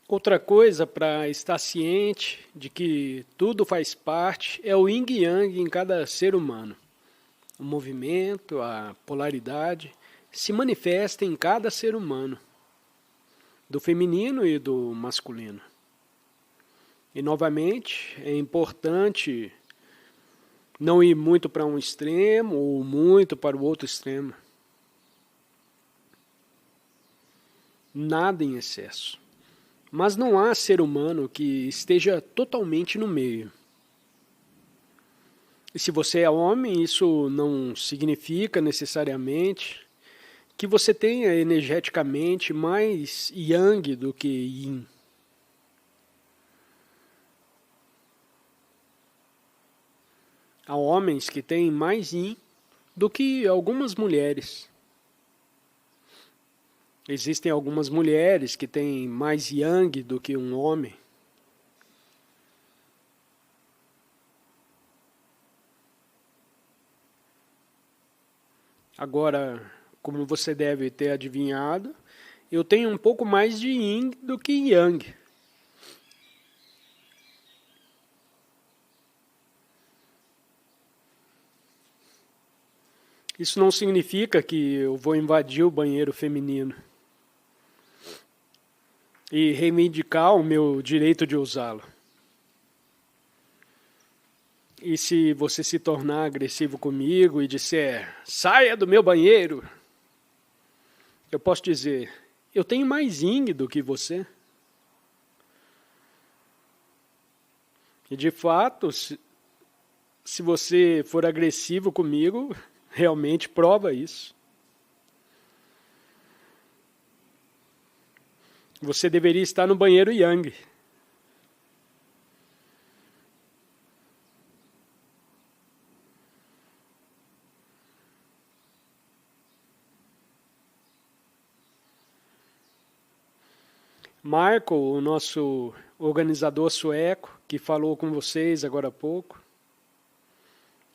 Outra coisa para estar ciente de que tudo faz parte é o yin e yang em cada ser humano. O movimento, a polaridade, se manifesta em cada ser humano, do feminino e do masculino. E novamente, é importante não ir muito para um extremo ou muito para o outro extremo. Nada em excesso. Mas não há ser humano que esteja totalmente no meio. E se você é homem, isso não significa necessariamente que você tenha energeticamente mais yang do que yin. Há homens que têm mais yin do que algumas mulheres. Existem algumas mulheres que têm mais yang do que um homem. Agora, como você deve ter adivinhado, eu tenho um pouco mais de yin do que yang. Isso não significa que eu vou invadir o banheiro feminino e reivindicar o meu direito de usá-lo. E se você se tornar agressivo comigo e disser, saia do meu banheiro, eu posso dizer, eu tenho mais yin do que você. E de fato, se você for agressivo comigo, realmente prova isso. Você deveria estar no banheiro yang. Marco, o nosso organizador sueco, que falou com vocês agora há pouco.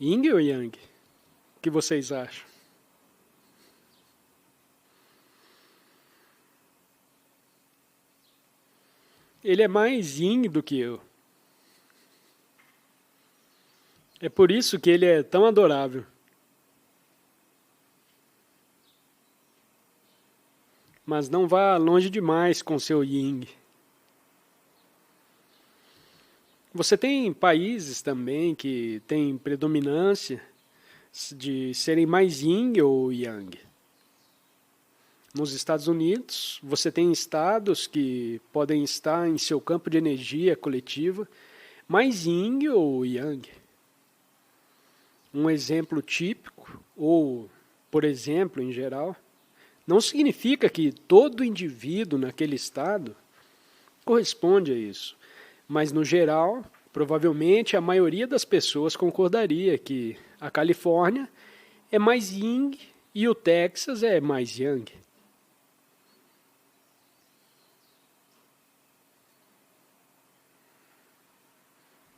Yin ou yang? O que vocês acham? Ele é mais yin do que eu. É por isso que ele é tão adorável. Mas não vá longe demais com seu yin. Você tem países também que têm predominância de serem mais yin ou yang. Nos Estados Unidos, você tem estados que podem estar em seu campo de energia coletiva mais yin ou yang. Um exemplo típico, ou por exemplo em geral, não significa que todo indivíduo naquele estado corresponde a isso. Mas, no geral, provavelmente a maioria das pessoas concordaria que a Califórnia é mais yin e o Texas é mais yang.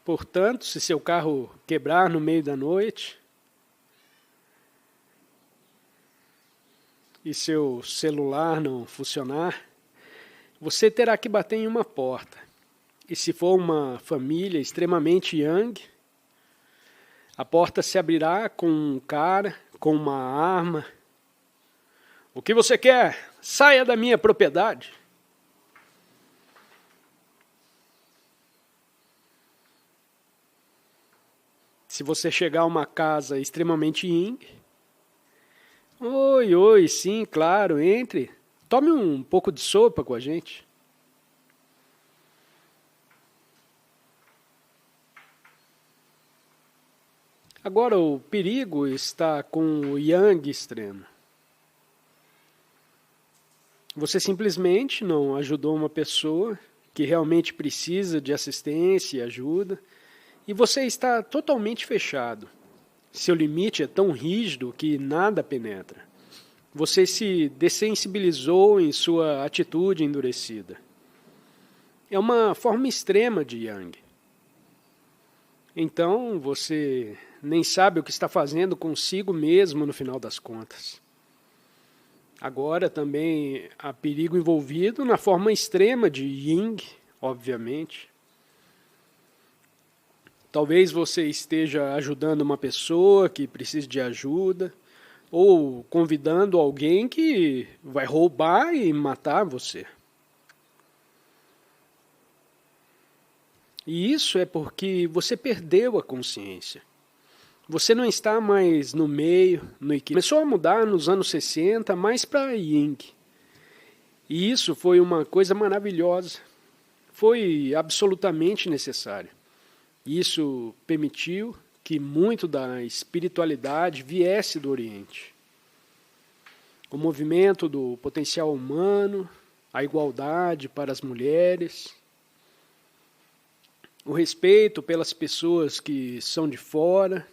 Portanto, se seu carro quebrar no meio da noite e seu celular não funcionar, você terá que bater em uma porta. E se for uma família extremamente yang, a porta se abrirá com um cara, com uma arma. O que você quer? Saia da minha propriedade. Se você chegar a uma casa extremamente yin, oi, sim, claro, entre. Tome um pouco de sopa com a gente. Agora, o perigo está com o yang extremo. Você simplesmente não ajudou uma pessoa que realmente precisa de assistência e ajuda, e você está totalmente fechado. Seu limite é tão rígido que nada penetra. Você se dessensibilizou em sua atitude endurecida. É uma forma extrema de yang. Então, você nem sabe o que está fazendo consigo mesmo no final das contas. Agora também há perigo envolvido na forma extrema de Yin, obviamente. Talvez você esteja ajudando uma pessoa que precisa de ajuda, ou convidando alguém que vai roubar e matar você. E isso é porque você perdeu a consciência. Você não está mais no meio, no equilíbrio. Começou a mudar nos anos 60, mais para Yin. E isso foi uma coisa maravilhosa. Foi absolutamente necessário. Isso permitiu que muito da espiritualidade viesse do Oriente. O movimento do potencial humano, a igualdade para as mulheres, o respeito pelas pessoas que são de fora,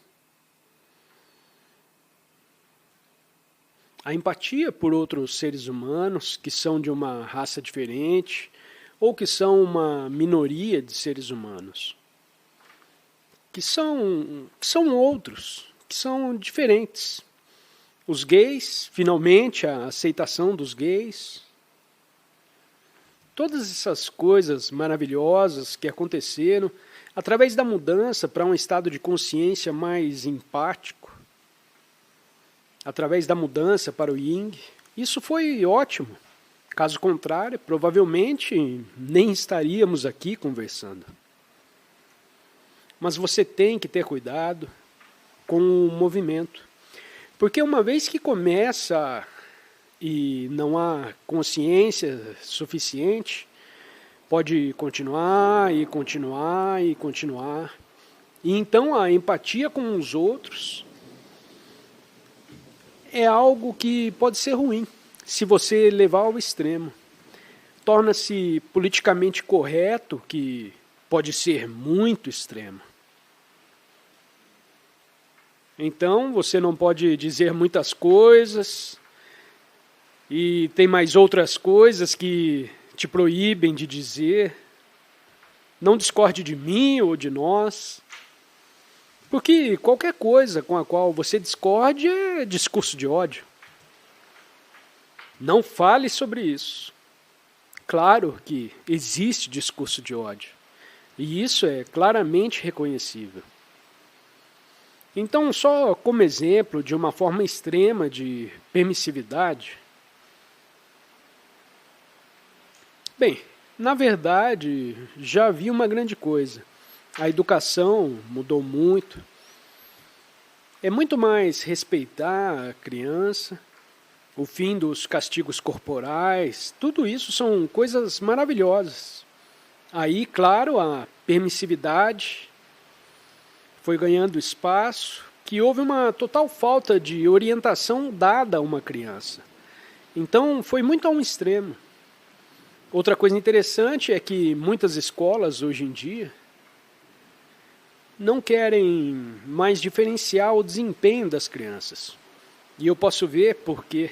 a empatia por outros seres humanos que são de uma raça diferente ou que são uma minoria de seres humanos, que são outros, que são diferentes. Os gays, finalmente, a aceitação dos gays. Todas essas coisas maravilhosas que aconteceram através da mudança para um estado de consciência mais empático, através da mudança para o Yin, isso foi ótimo. Caso contrário, provavelmente nem estaríamos aqui conversando. Mas você tem que ter cuidado com o movimento. Porque uma vez que começa e não há consciência suficiente, pode continuar e continuar e continuar. E então a empatia com os outros é algo que pode ser ruim, se você levar ao extremo. Torna-se politicamente correto, que pode ser muito extremo. Então você não pode dizer muitas coisas, e tem mais outras coisas que te proíbem de dizer. Não discorde de mim ou de nós. Porque qualquer coisa com a qual você discorde é discurso de ódio. Não fale sobre isso. Claro que existe discurso de ódio. E isso é claramente reconhecível. Então, só como exemplo de uma forma extrema de permissividade, bem, na verdade, já havia uma grande coisa. A educação mudou muito. É muito mais respeitar a criança, o fim dos castigos corporais, tudo isso são coisas maravilhosas. Aí, claro, a permissividade foi ganhando espaço, que houve uma total falta de orientação dada a uma criança. Então, foi muito a um extremo. Outra coisa interessante é que muitas escolas, hoje em dia, não querem mais diferenciar o desempenho das crianças. E eu posso ver por quê.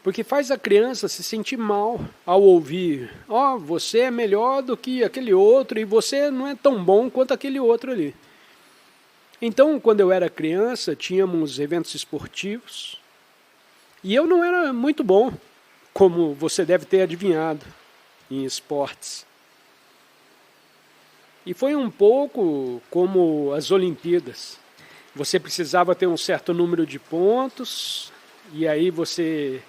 Porque faz a criança se sentir mal ao ouvir: ó, você é melhor do que aquele outro e você não é tão bom quanto aquele outro ali. Então, quando eu era criança, tínhamos eventos esportivos e eu não era muito bom, como você deve ter adivinhado, em esportes. E foi um pouco como as Olimpíadas. Você precisava ter um certo número de pontos e aí você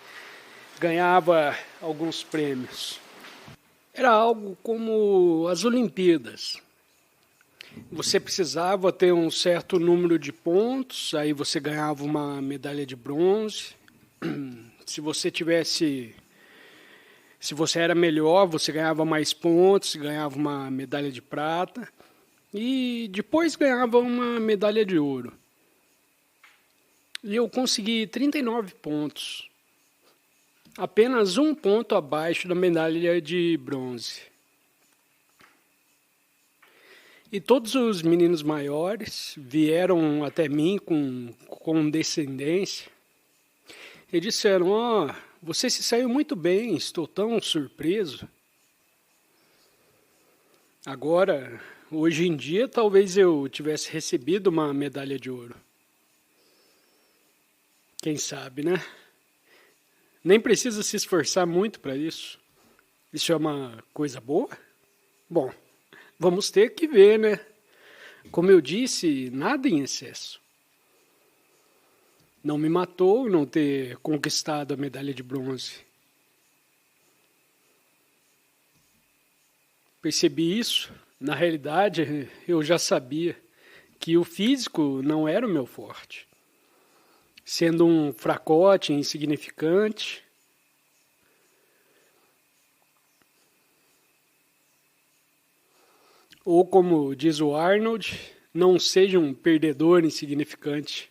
ganhava alguns prêmios. Era algo como as Olimpíadas. Você precisava ter um certo número de pontos, aí você ganhava uma medalha de bronze. Se você era melhor, você ganhava mais pontos, ganhava uma medalha de prata e depois ganhava uma medalha de ouro. E eu consegui 39 pontos, apenas um ponto abaixo da medalha de bronze. E todos os meninos maiores vieram até mim com condescendência e disseram: ó, você se saiu muito bem, estou tão surpreso. Agora, hoje em dia, talvez eu tivesse recebido uma medalha de ouro. Quem sabe, né? Nem precisa se esforçar muito para isso. Isso é uma coisa boa? Bom, vamos ter que ver, né? Como eu disse, nada em excesso. Não me matou não ter conquistado a medalha de bronze. Percebi isso. Na realidade, eu já sabia que o físico não era o meu forte. Sendo um fracote insignificante, ou como diz o Arnold, não seja um perdedor insignificante.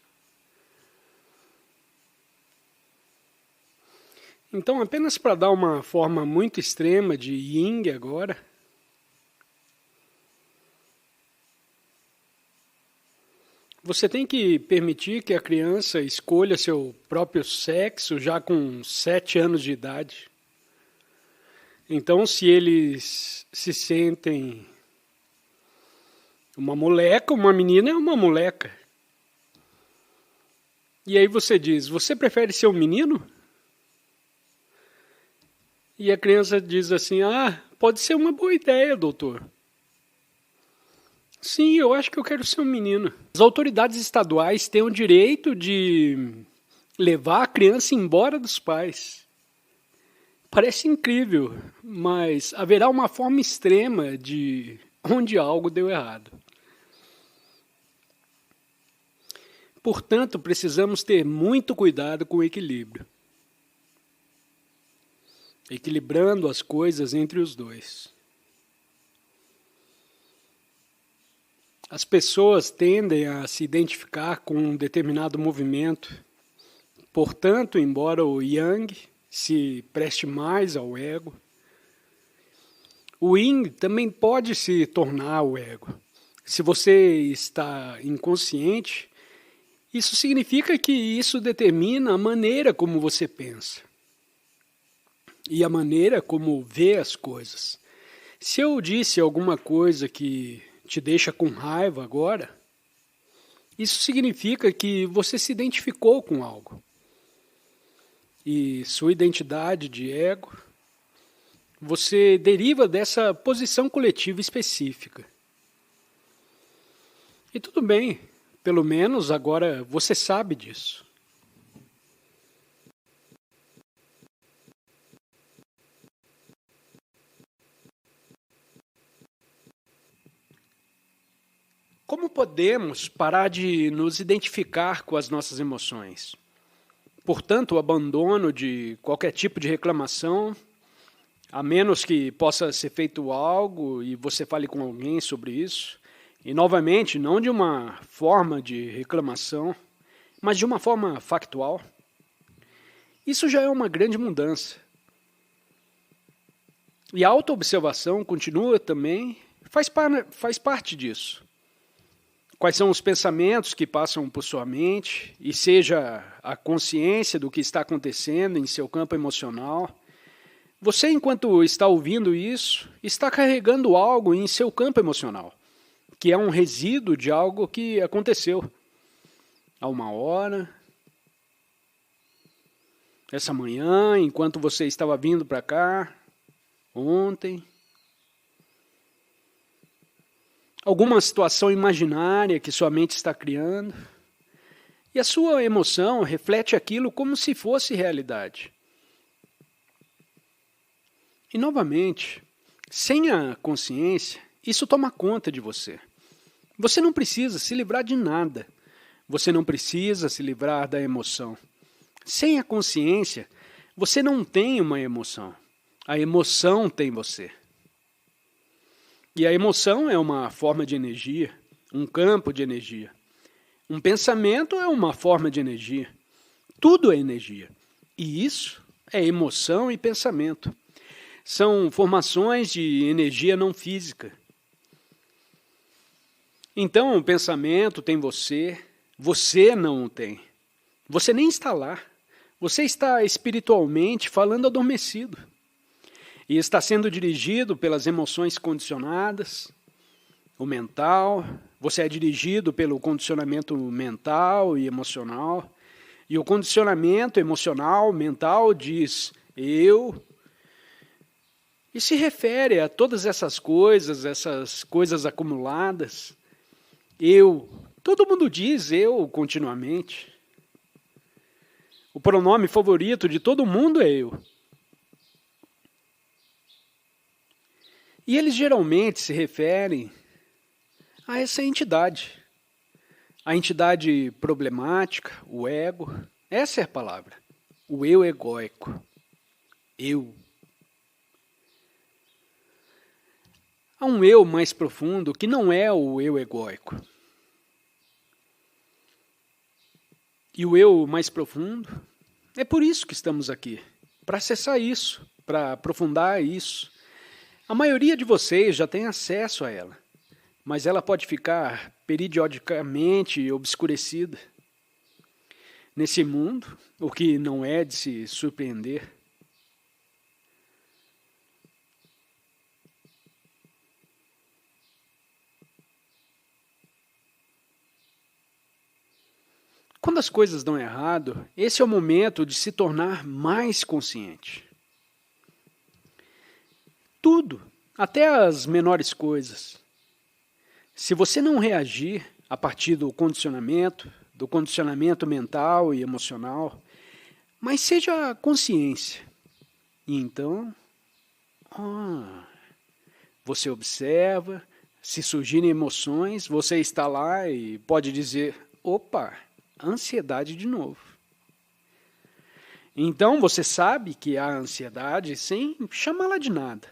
Então, apenas para dar uma forma muito extrema de Yin agora, você tem que permitir que a criança escolha seu próprio sexo já com 7 anos de idade. Então, se eles se sentem uma moleca, uma menina é uma moleca. E aí você diz, você prefere ser um menino? E a criança diz assim, pode ser uma boa ideia, doutor. Sim, eu acho que eu quero ser um menino. As autoridades estaduais têm o direito de levar a criança embora dos pais. Parece incrível, mas haverá uma forma extrema de onde algo deu errado. Portanto, precisamos ter muito cuidado com o equilíbrio. Equilibrando as coisas entre os dois. As pessoas tendem a se identificar com um determinado movimento. Portanto, embora o Yang se preste mais ao ego, o Yin também pode se tornar o ego. Se você está inconsciente, isso significa que isso determina a maneira como você pensa e a maneira como vê as coisas. Se eu disse alguma coisa que te deixa com raiva agora, isso significa que você se identificou com algo. E sua identidade de ego, você deriva dessa posição coletiva específica. E tudo bem, pelo menos agora você sabe disso. Como podemos parar de nos identificar com as nossas emoções? Portanto, o abandono de qualquer tipo de reclamação, a menos que possa ser feito algo e você fale com alguém sobre isso. E, novamente, não de uma forma de reclamação, mas de uma forma factual. Isso já é uma grande mudança. E a autoobservação continua também, faz parte disso. Quais são os pensamentos que passam por sua mente, e seja a consciência do que está acontecendo em seu campo emocional. Você, enquanto está ouvindo isso, está carregando algo em seu campo emocional, que é um resíduo de algo que aconteceu há uma hora, essa manhã, enquanto você estava vindo para cá, ontem. Alguma situação imaginária que sua mente está criando. E a sua emoção reflete aquilo como se fosse realidade. E, novamente, sem a consciência, isso toma conta de você. Você não precisa se livrar de nada. Você não precisa se livrar da emoção. Sem a consciência, você não tem uma emoção. A emoção tem você. E a emoção é uma forma de energia, um campo de energia. Um pensamento é uma forma de energia. Tudo é energia. E isso é emoção e pensamento. São formações de energia não física. Então, o pensamento tem você, você não o tem. Você nem está lá. Você está espiritualmente falando adormecido. E está sendo dirigido pelas emoções condicionadas, o mental. Você é dirigido pelo condicionamento mental e emocional. E o condicionamento emocional, mental, diz eu, e se refere a todas essas coisas acumuladas. Eu, todo mundo diz eu continuamente. O pronome favorito de todo mundo é eu. E eles geralmente se referem a essa entidade. A entidade problemática, o ego. Essa é a palavra. O eu egóico. Eu. Há um eu mais profundo que não é o eu egóico. E o eu mais profundo, é por isso que estamos aqui, para acessar isso, para aprofundar isso. A maioria de vocês já tem acesso a ela, mas ela pode ficar periodicamente obscurecida. Nesse mundo, o que não é de se surpreender. Quando as coisas dão errado, esse é o momento de se tornar mais consciente. Tudo, até as menores coisas. Se você não reagir a partir do condicionamento mental e emocional, mas seja a consciência. E então, você observa, se surgirem emoções, você está lá e pode dizer, opa, ansiedade de novo. Então você sabe que há ansiedade sem chamá-la de nada.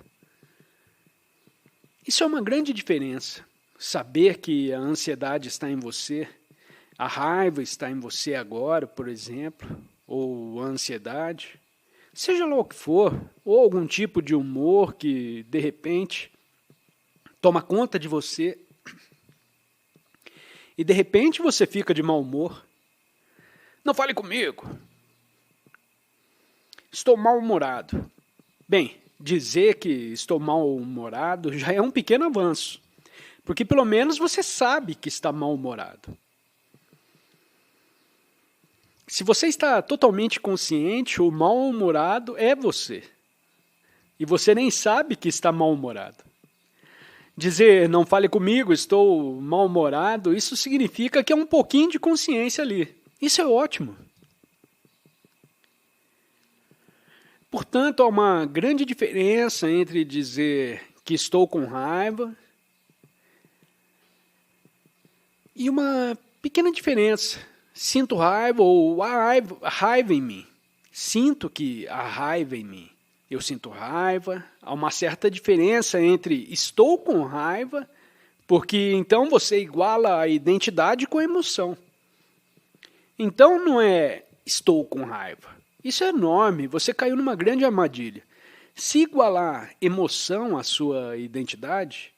Isso é uma grande diferença. Saber que a ansiedade está em você, a raiva está em você agora, por exemplo, ou a ansiedade, seja lá o que for, ou algum tipo de humor que, de repente, toma conta de você e, de repente, você fica de mau humor. Não fale comigo. Estou mal-humorado. Bem, dizer que estou mal-humorado já é um pequeno avanço, porque pelo menos você sabe que está mal-humorado. Se você está totalmente consciente, o mal-humorado é você. E você nem sabe que está mal-humorado. Dizer, não fale comigo, estou mal-humorado, isso significa que é um pouquinho de consciência ali. Isso é ótimo. Portanto, há uma grande diferença entre dizer que estou com raiva e uma pequena diferença. Sinto raiva ou há raiva em mim. Sinto que há raiva em mim. Eu sinto raiva. Há uma certa diferença entre estou com raiva, porque então você iguala a identidade com a emoção. Então não é estou com raiva. Isso é enorme, você caiu numa grande armadilha. Se igualar emoção à sua identidade,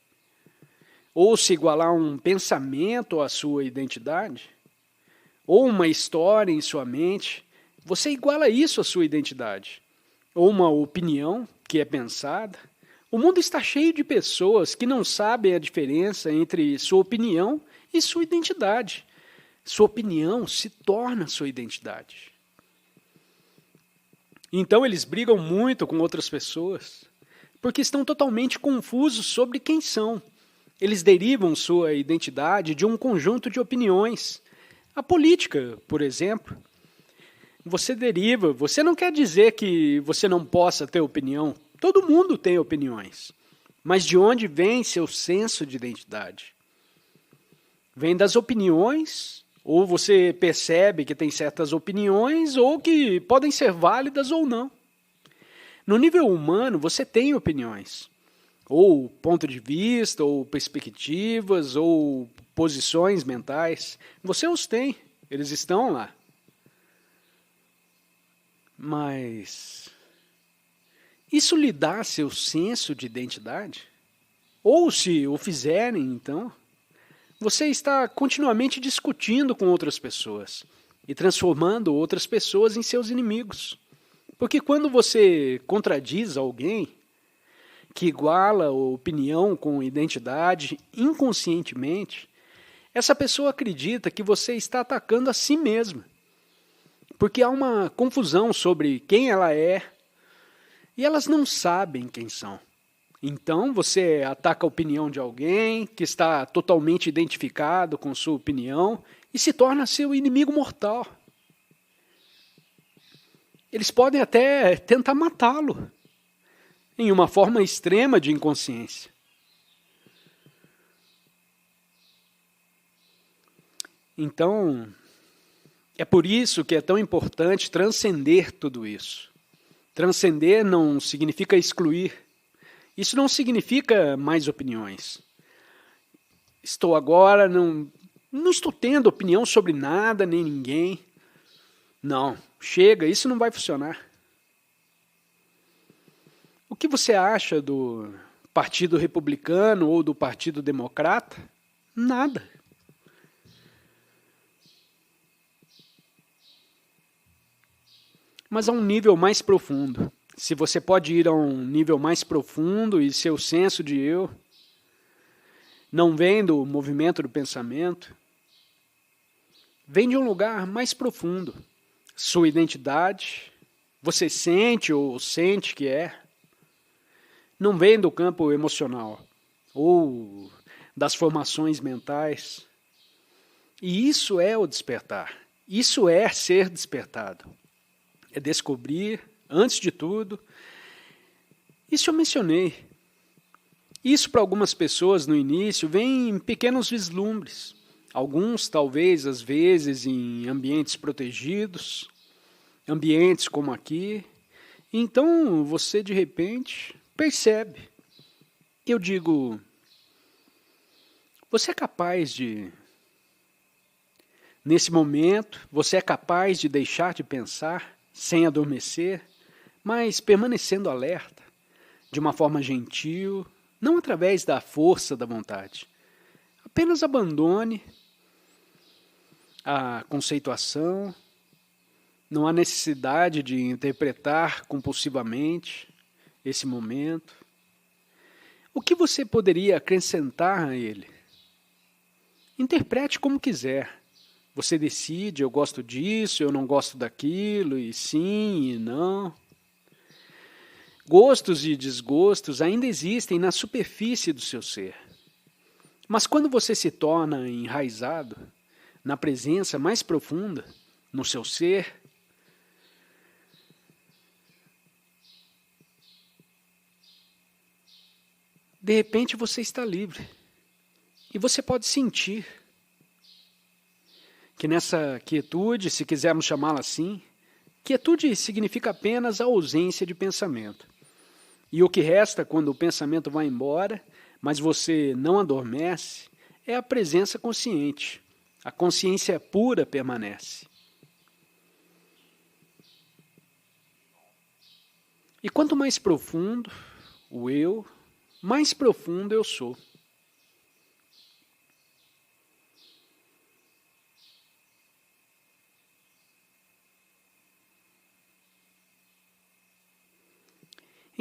ou se igualar um pensamento à sua identidade, ou uma história em sua mente, você iguala isso à sua identidade. Ou uma opinião que é pensada. O mundo está cheio de pessoas que não sabem a diferença entre sua opinião e sua identidade. Sua opinião se torna sua identidade. Então eles brigam muito com outras pessoas, porque estão totalmente confusos sobre quem são. Eles derivam sua identidade de um conjunto de opiniões. A política, por exemplo. Você não quer dizer que você não possa ter opinião. Todo mundo tem opiniões. Mas de onde vem seu senso de identidade? Vem das opiniões, ou você percebe que tem certas opiniões, ou que podem ser válidas ou não. No nível humano, você tem opiniões. Ou ponto de vista, ou perspectivas, ou posições mentais. Você os tem, eles estão lá. Mas isso lhe dá seu senso de identidade? Ou se o fizerem, então, você está continuamente discutindo com outras pessoas e transformando outras pessoas em seus inimigos. Porque quando você contradiz alguém que iguala opinião com identidade inconscientemente, essa pessoa acredita que você está atacando a si mesma. Porque há uma confusão sobre quem ela é e elas não sabem quem são. Então você ataca a opinião de alguém que está totalmente identificado com sua opinião e se torna seu inimigo mortal. Eles podem até tentar matá-lo em uma forma extrema de inconsciência. Então, é por isso que é tão importante transcender tudo isso. Transcender não significa excluir. Isso não significa mais opiniões. Estou agora, não estou tendo opinião sobre nada nem ninguém. Não, chega, isso não vai funcionar. O que você acha do Partido Republicano ou do Partido Democrata? Nada. Mas a um nível mais profundo. Se você pode ir a um nível mais profundo e seu senso de eu não vem do movimento do pensamento, vem de um lugar mais profundo. Sua identidade, você sente ou sente que é, não vem do campo emocional ou das formações mentais. E isso é o despertar. Isso é ser despertado. É descobrir, antes de tudo, isso eu mencionei. Isso para algumas pessoas no início vem em pequenos vislumbres. Alguns, talvez, às vezes, em ambientes protegidos, ambientes como aqui. Então, você, de repente, percebe. Eu digo, você é capaz de, nesse momento, você é capaz de deixar de pensar, sem adormecer, mas permanecendo alerta, de uma forma gentil, não através da força da vontade. Apenas abandone a conceituação, não há necessidade de interpretar compulsivamente esse momento. O que você poderia acrescentar a ele? Interprete como quiser. Você decide, eu gosto disso, eu não gosto daquilo, e sim, e não. Gostos e desgostos ainda existem na superfície do seu ser. Mas quando você se torna enraizado na presença mais profunda, no seu ser, de repente você está livre. E você pode sentir que nessa quietude, se quisermos chamá-la assim, quietude significa apenas a ausência de pensamento. E o que resta quando o pensamento vai embora, mas você não adormece, é a presença consciente. A consciência pura permanece. E quanto mais profundo o eu, mais profundo eu sou.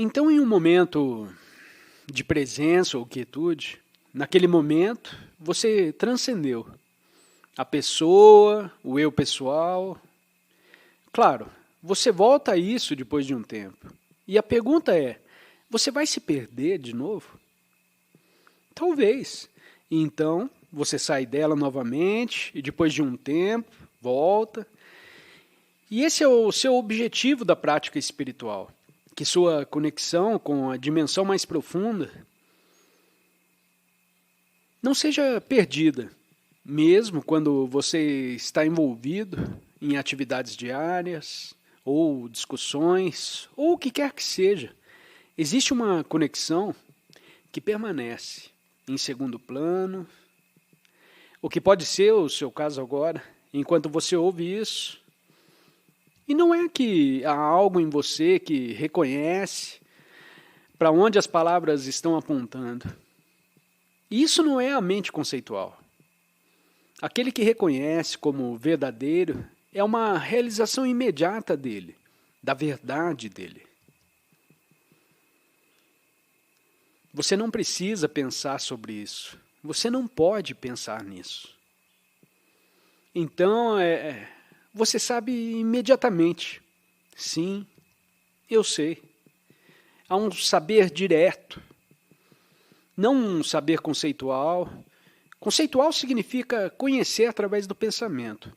Então, em um momento de presença ou quietude, naquele momento, você transcendeu a pessoa, o eu pessoal. Claro, você volta a isso depois de um tempo. E a pergunta é, você vai se perder de novo? Talvez. Então, você sai dela novamente e depois de um tempo, volta. E esse é o seu objetivo da prática espiritual. Que sua conexão com a dimensão mais profunda não seja perdida, mesmo quando você está envolvido em atividades diárias, ou discussões, ou o que quer que seja. Existe uma conexão que permanece em segundo plano, o que pode ser o seu caso agora, enquanto você ouve isso. E não é que há algo em você que reconhece para onde as palavras estão apontando. Isso não é a mente conceitual. Aquele que reconhece como verdadeiro é uma realização imediata dele, da verdade dele. Você não precisa pensar sobre isso. Você não pode pensar nisso. Então, você sabe imediatamente. Sim, eu sei. Há um saber direto, não um saber conceitual. Conceitual significa conhecer através do pensamento.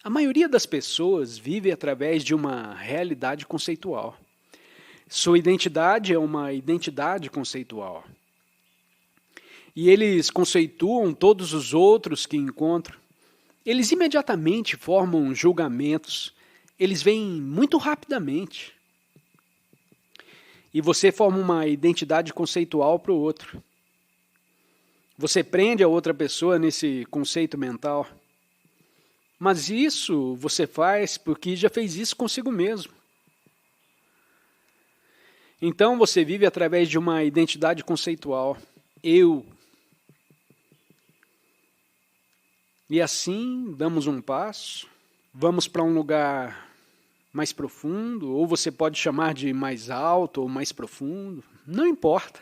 A maioria das pessoas vive através de uma realidade conceitual. Sua identidade é uma identidade conceitual. E eles conceituam todos os outros que encontram. Eles imediatamente formam julgamentos. Eles veem muito rapidamente. E você forma uma identidade conceitual para o outro. Você prende a outra pessoa nesse conceito mental. Mas isso você faz porque já fez isso consigo mesmo. Então você vive através de uma identidade conceitual. Eu. E assim damos um passo, vamos para um lugar mais profundo, ou você pode chamar de mais alto ou mais profundo, não importa.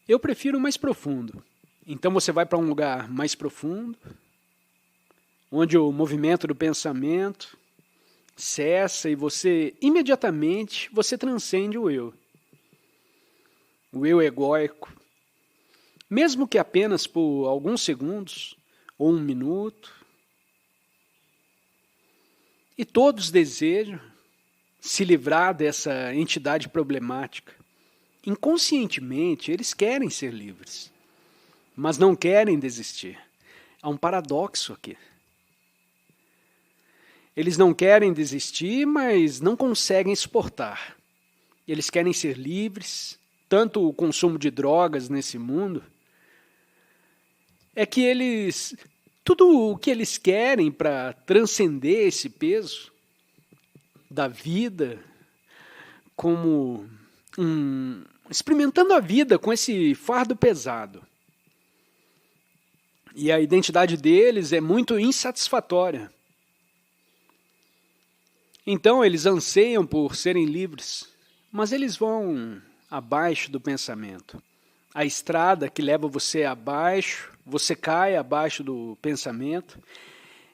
Eu prefiro mais profundo. Então você vai para um lugar mais profundo, onde o movimento do pensamento cessa e você, imediatamente, você transcende o eu egóico. Mesmo que apenas por alguns segundos ou um minuto. E todos desejam se livrar dessa entidade problemática. Inconscientemente, eles querem ser livres, mas não querem desistir. Há um paradoxo aqui. Eles não querem desistir, mas não conseguem suportar. Eles querem ser livres, tanto o consumo de drogas nesse mundo, é que eles, tudo o que eles querem para transcender esse peso da vida, como experimentando a vida com esse fardo pesado. E a identidade deles é muito insatisfatória. Então eles anseiam por serem livres, mas eles vão abaixo do pensamento. A estrada que leva você abaixo, você cai abaixo do pensamento,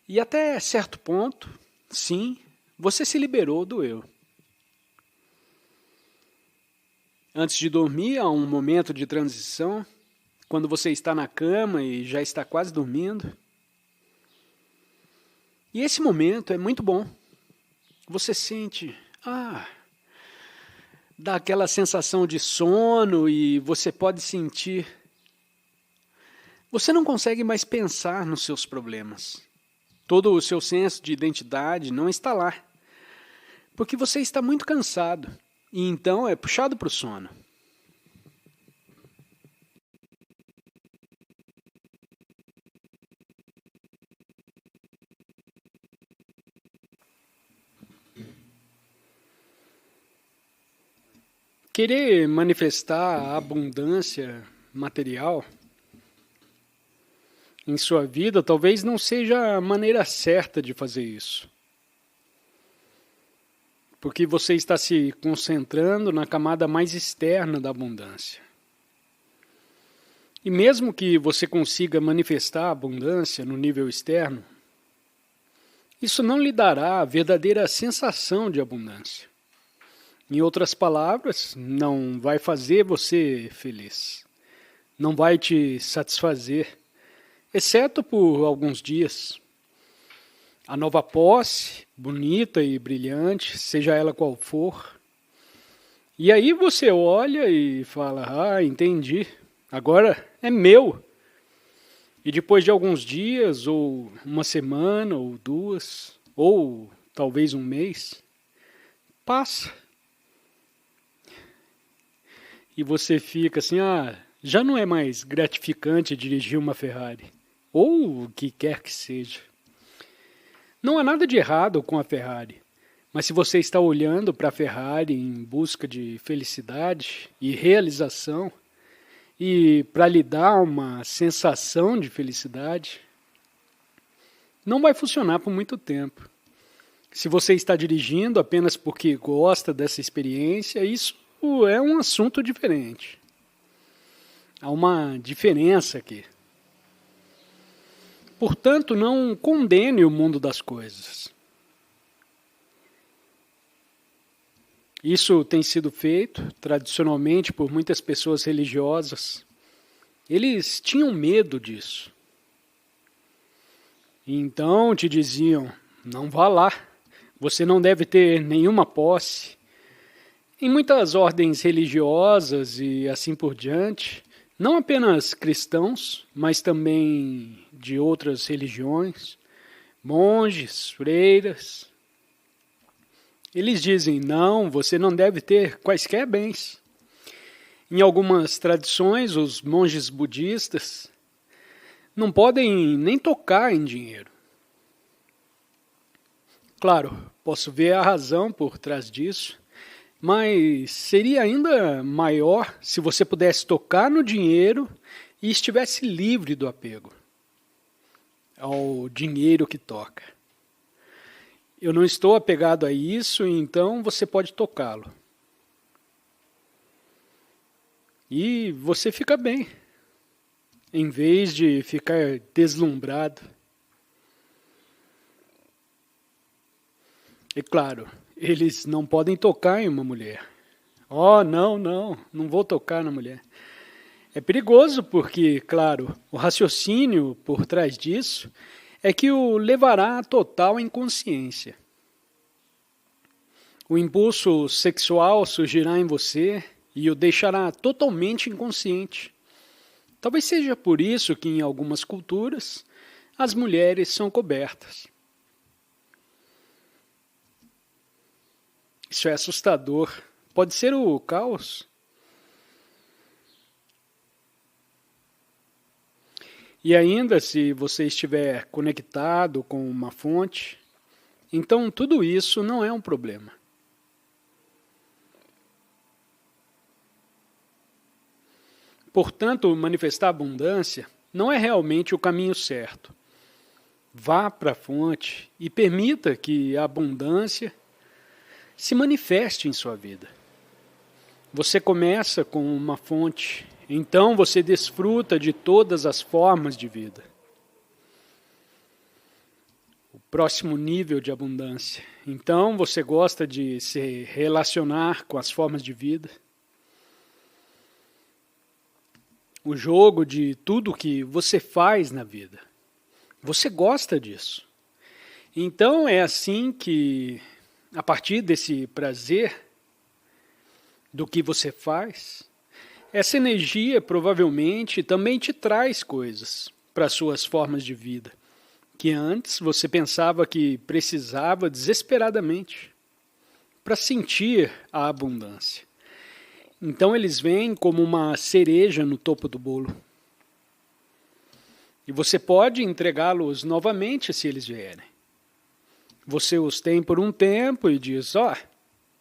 e até certo ponto, sim, você se liberou do eu. Antes de dormir, há um momento de transição, quando você está na cama e já está quase dormindo. E esse momento é muito bom. Você sente, dá aquela sensação de sono e você pode sentir. Você não consegue mais pensar nos seus problemas. Todo o seu senso de identidade não está lá, porque você está muito cansado e então é puxado para o sono. Querer manifestar a abundância material em sua vida talvez não seja a maneira certa de fazer isso. Porque você está se concentrando na camada mais externa da abundância. E mesmo que você consiga manifestar a abundância no nível externo, isso não lhe dará a verdadeira sensação de abundância. Em outras palavras, não vai fazer você feliz. Não vai te satisfazer, exceto por alguns dias. A nova posse, bonita e brilhante, seja ela qual for. E aí você olha e fala, entendi, agora é meu. E depois de alguns dias, ou uma semana, ou duas, ou talvez um mês, passa. E você fica assim, já não é mais gratificante dirigir uma Ferrari, ou o que quer que seja. Não há nada de errado com a Ferrari, mas se você está olhando para a Ferrari em busca de felicidade e realização, e para lhe dar uma sensação de felicidade, não vai funcionar por muito tempo. Se você está dirigindo apenas porque gosta dessa experiência, isso é um assunto diferente. Há uma diferença aqui. Portanto, não condene o mundo das coisas. Isso tem sido feito, tradicionalmente, por muitas pessoas religiosas. Eles tinham medo disso. Então te diziam, não vá lá, você não deve ter nenhuma posse. Em muitas ordens religiosas e assim por diante, não apenas cristãos, mas também de outras religiões, monges, freiras, eles dizem, não, você não deve ter quaisquer bens. Em algumas tradições, os monges budistas não podem nem tocar em dinheiro. Claro, posso ver a razão por trás disso, mas seria ainda maior se você pudesse tocar no dinheiro e estivesse livre do apego ao dinheiro que toca. Eu não estou apegado a isso, então você pode tocá-lo. E você fica bem, em vez de ficar deslumbrado. É claro, eles não podem tocar em uma mulher. Oh, não vou tocar na mulher. É perigoso porque, claro, o raciocínio por trás disso é que o levará à total inconsciência. O impulso sexual surgirá em você e o deixará totalmente inconsciente. Talvez seja por isso que em algumas culturas as mulheres são cobertas. Isso é assustador. Pode ser o caos. E ainda, se você estiver conectado com uma fonte, então tudo isso não é um problema. Portanto, manifestar abundância não é realmente o caminho certo. Vá para a fonte e permita que a abundância se manifeste em sua vida. Você começa com uma fonte, então você desfruta de todas as formas de vida. O próximo nível de abundância. Então você gosta de se relacionar com as formas de vida. O jogo de tudo que você faz na vida. Você gosta disso. Então é assim que, a partir desse prazer do que você faz, essa energia provavelmente também te traz coisas para as suas formas de vida, que antes você pensava que precisava desesperadamente para sentir a abundância. Então eles vêm como uma cereja no topo do bolo. E você pode entregá-los novamente se eles vierem. Você os tem por um tempo e diz,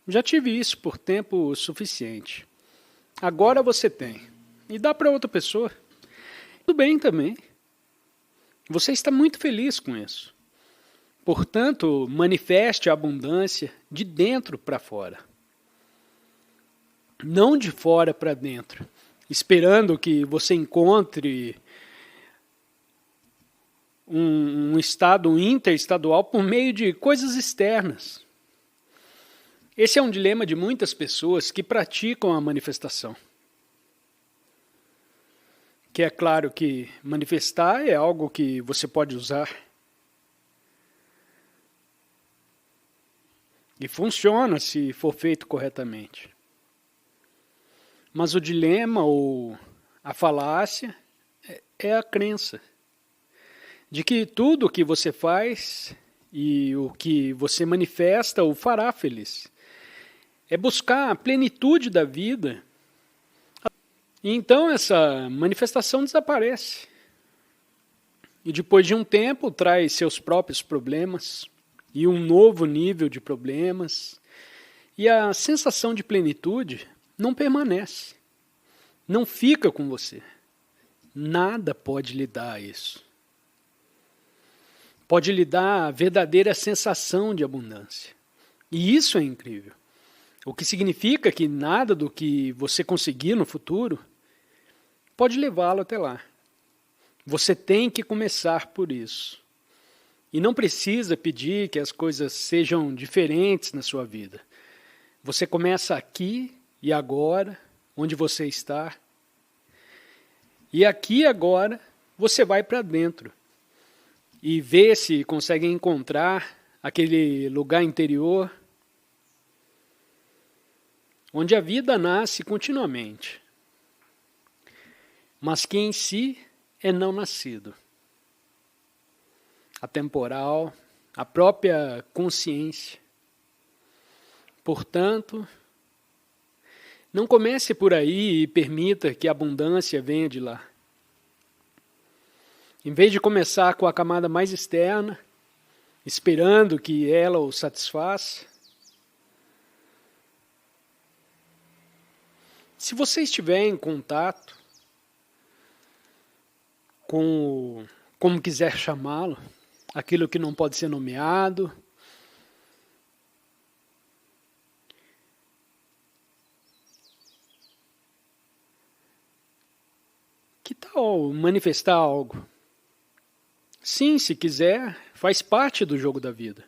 já tive isso por tempo suficiente. Agora você tem. E dá para outra pessoa. Tudo bem também. Você está muito feliz com isso. Portanto, manifeste a abundância de dentro para fora. Não de fora para dentro, esperando que você encontre um estado interestadual por meio de coisas externas. Esse é um dilema de muitas pessoas que praticam a manifestação. Que é claro que manifestar é algo que você pode usar. E funciona se for feito corretamente. Mas o dilema ou a falácia é a crença de que tudo o que você faz e o que você manifesta o fará feliz. É buscar a plenitude da vida. E então essa manifestação desaparece. E depois de um tempo traz seus próprios problemas e um novo nível de problemas. E a sensação de plenitude não permanece. Não fica com você. Nada pode lhe dar isso. Pode lhe dar a verdadeira sensação de abundância. E isso é incrível. O que significa que nada do que você conseguir no futuro pode levá-lo até lá. Você tem que começar por isso. E não precisa pedir que as coisas sejam diferentes na sua vida. Você começa aqui e agora, onde você está. E aqui e agora, você vai para dentro. E vê se consegue encontrar aquele lugar interior onde a vida nasce continuamente, mas que em si é não nascido. Atemporal, a própria consciência. Portanto, não comece por aí e permita que a abundância venha de lá. Em vez de começar com a camada mais externa, esperando que ela o satisfaça, se você estiver em contato com, como quiser chamá-lo, aquilo que não pode ser nomeado, que tal manifestar algo? Sim, se quiser, faz parte do jogo da vida.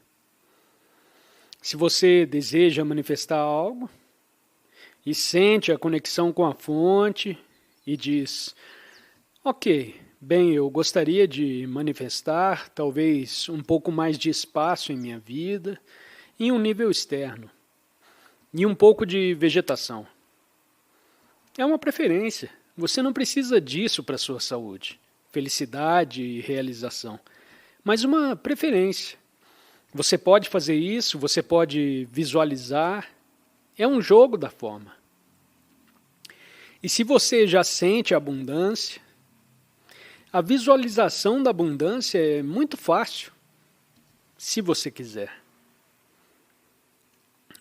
Se você deseja manifestar algo e sente a conexão com a fonte e diz: ok, bem, eu gostaria de manifestar talvez um pouco mais de espaço em minha vida, em um nível externo, e um pouco de vegetação. É uma preferência. Você não precisa disso para a sua saúde, felicidade e realização, mas uma preferência. Você pode fazer isso, você pode visualizar. É um jogo da forma. E se você já sente a abundância, a visualização da abundância é muito fácil, se você quiser.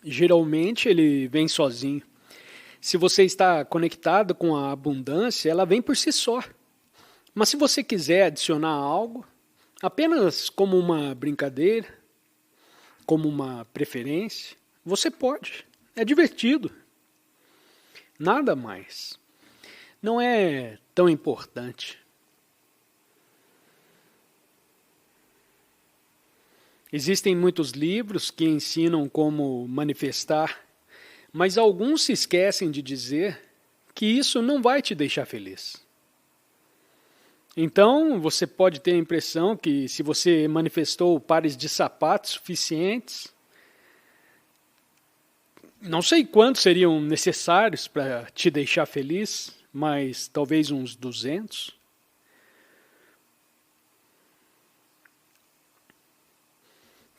Geralmente ele vem sozinho. Se você está conectado com a abundância, ela vem por si só. Mas se você quiser adicionar algo, apenas como uma brincadeira, como uma preferência, você pode. É divertido. Nada mais. Não é tão importante. Existem muitos livros que ensinam como manifestar, mas alguns se esquecem de dizer que isso não vai te deixar feliz. Então, você pode ter a impressão que se você manifestou pares de sapatos suficientes, não sei quantos seriam necessários para te deixar feliz, mas talvez uns 200.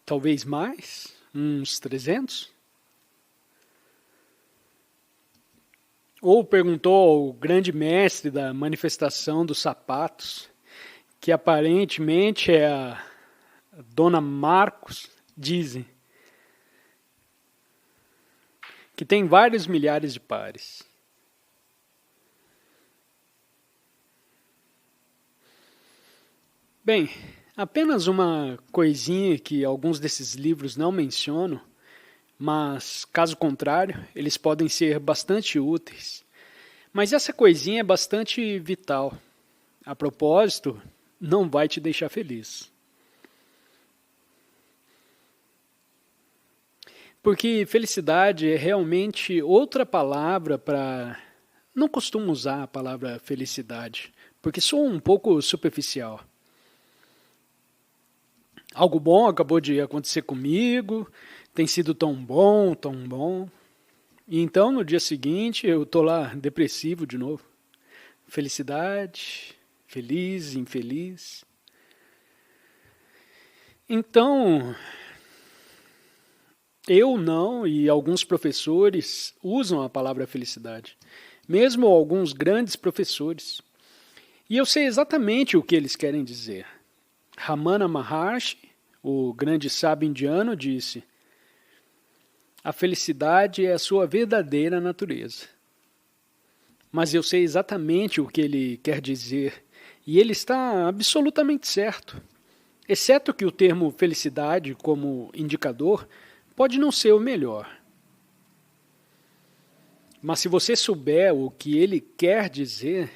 Talvez mais, uns 300. Ou perguntou ao grande mestre da manifestação dos sapatos, que aparentemente é a Dona Marcos, dizem, que tem vários milhares de pares. Bem, apenas uma coisinha que alguns desses livros não mencionam, mas, caso contrário, eles podem ser bastante úteis. Mas essa coisinha é bastante vital. A propósito, não vai te deixar feliz. Porque felicidade é realmente outra palavra para... Não costumo usar a palavra felicidade, porque sou um pouco superficial. Algo bom acabou de acontecer comigo, tem sido tão bom, tão bom. E então, no dia seguinte, eu estou lá depressivo de novo. Felicidade, feliz, infeliz. Então, eu não, e alguns professores usam a palavra felicidade. Mesmo alguns grandes professores. E eu sei exatamente o que eles querem dizer. Ramana Maharshi, o grande sábio indiano, disse: a felicidade é a sua verdadeira natureza. Mas eu sei exatamente o que ele quer dizer, e ele está absolutamente certo. Exceto que o termo felicidade, como indicador, pode não ser o melhor. Mas se você souber o que ele quer dizer,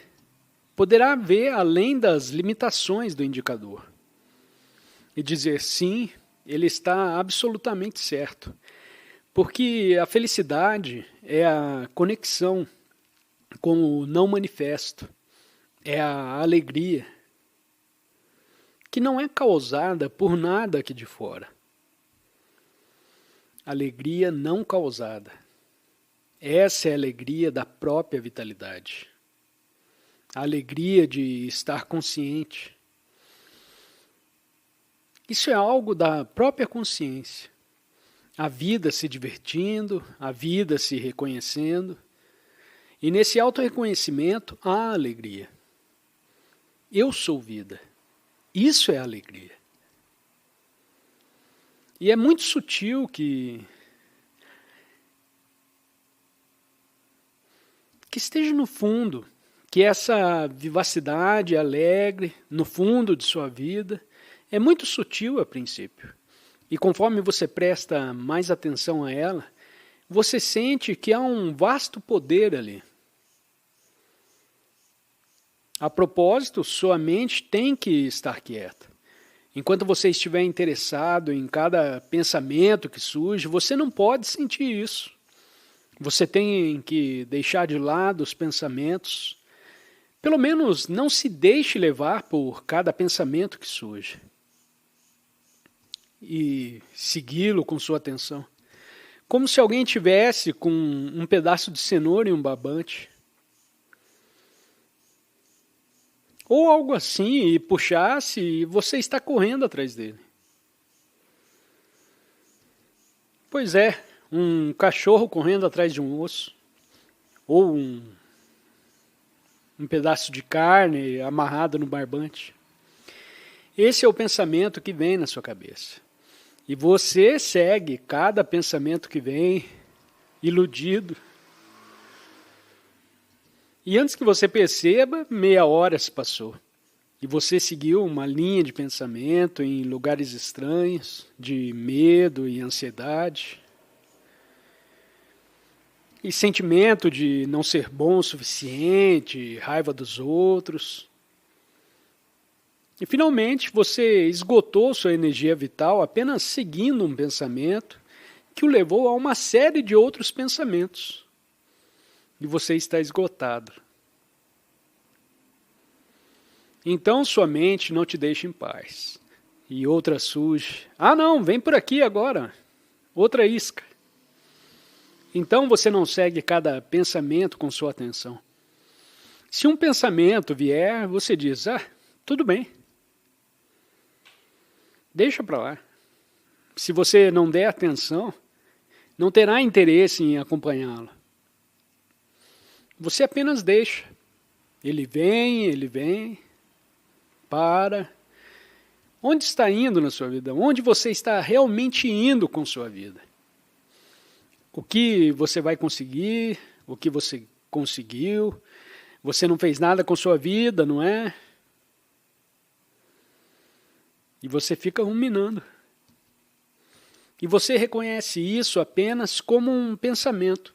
poderá ver além das limitações do indicador e dizer sim, ele está absolutamente certo. Porque a felicidade é a conexão com o não manifesto, é a alegria, que não é causada por nada aqui de fora. Alegria não causada. Essa é a alegria da própria vitalidade. A alegria de estar consciente. Isso é algo da própria consciência. A vida se divertindo, a vida se reconhecendo. E nesse auto-reconhecimento há alegria. Eu sou vida. Isso é alegria. E é muito sutil que esteja no fundo, que essa vivacidade alegre, no fundo de sua vida, é muito sutil a princípio. E conforme você presta mais atenção a ela, você sente que há um vasto poder ali. A propósito, sua mente tem que estar quieta. Enquanto você estiver interessado em cada pensamento que surge, você não pode sentir isso. Você tem que deixar de lado os pensamentos. Pelo menos não se deixe levar por cada pensamento que surge. E segui-lo com sua atenção. Como se alguém tivesse com um pedaço de cenoura e um barbante. Ou algo assim, e puxasse, e você está correndo atrás dele. Pois é, um cachorro correndo atrás de um osso. Ou um pedaço de carne amarrado no barbante. Esse é o pensamento que vem na sua cabeça. E você segue cada pensamento que vem, iludido. E antes que você perceba, meia hora se passou. E você seguiu uma linha de pensamento em lugares estranhos, de medo e ansiedade. E sentimento de não ser bom o suficiente, raiva dos outros. E finalmente você esgotou sua energia vital apenas seguindo um pensamento que o levou a uma série de outros pensamentos. E você está esgotado. Então sua mente não te deixa em paz. E outra surge. Ah não, vem por aqui agora. Outra isca. Então você não segue cada pensamento com sua atenção. Se um pensamento vier, você diz, tudo bem. Deixa para lá. Se você não der atenção, não terá interesse em acompanhá-lo. Você apenas deixa. Ele vem, para. Onde está indo na sua vida? Onde você está realmente indo com sua vida? O que você vai conseguir? O que você conseguiu? Você não fez nada com sua vida, não é? E você fica ruminando. E você reconhece isso apenas como um pensamento.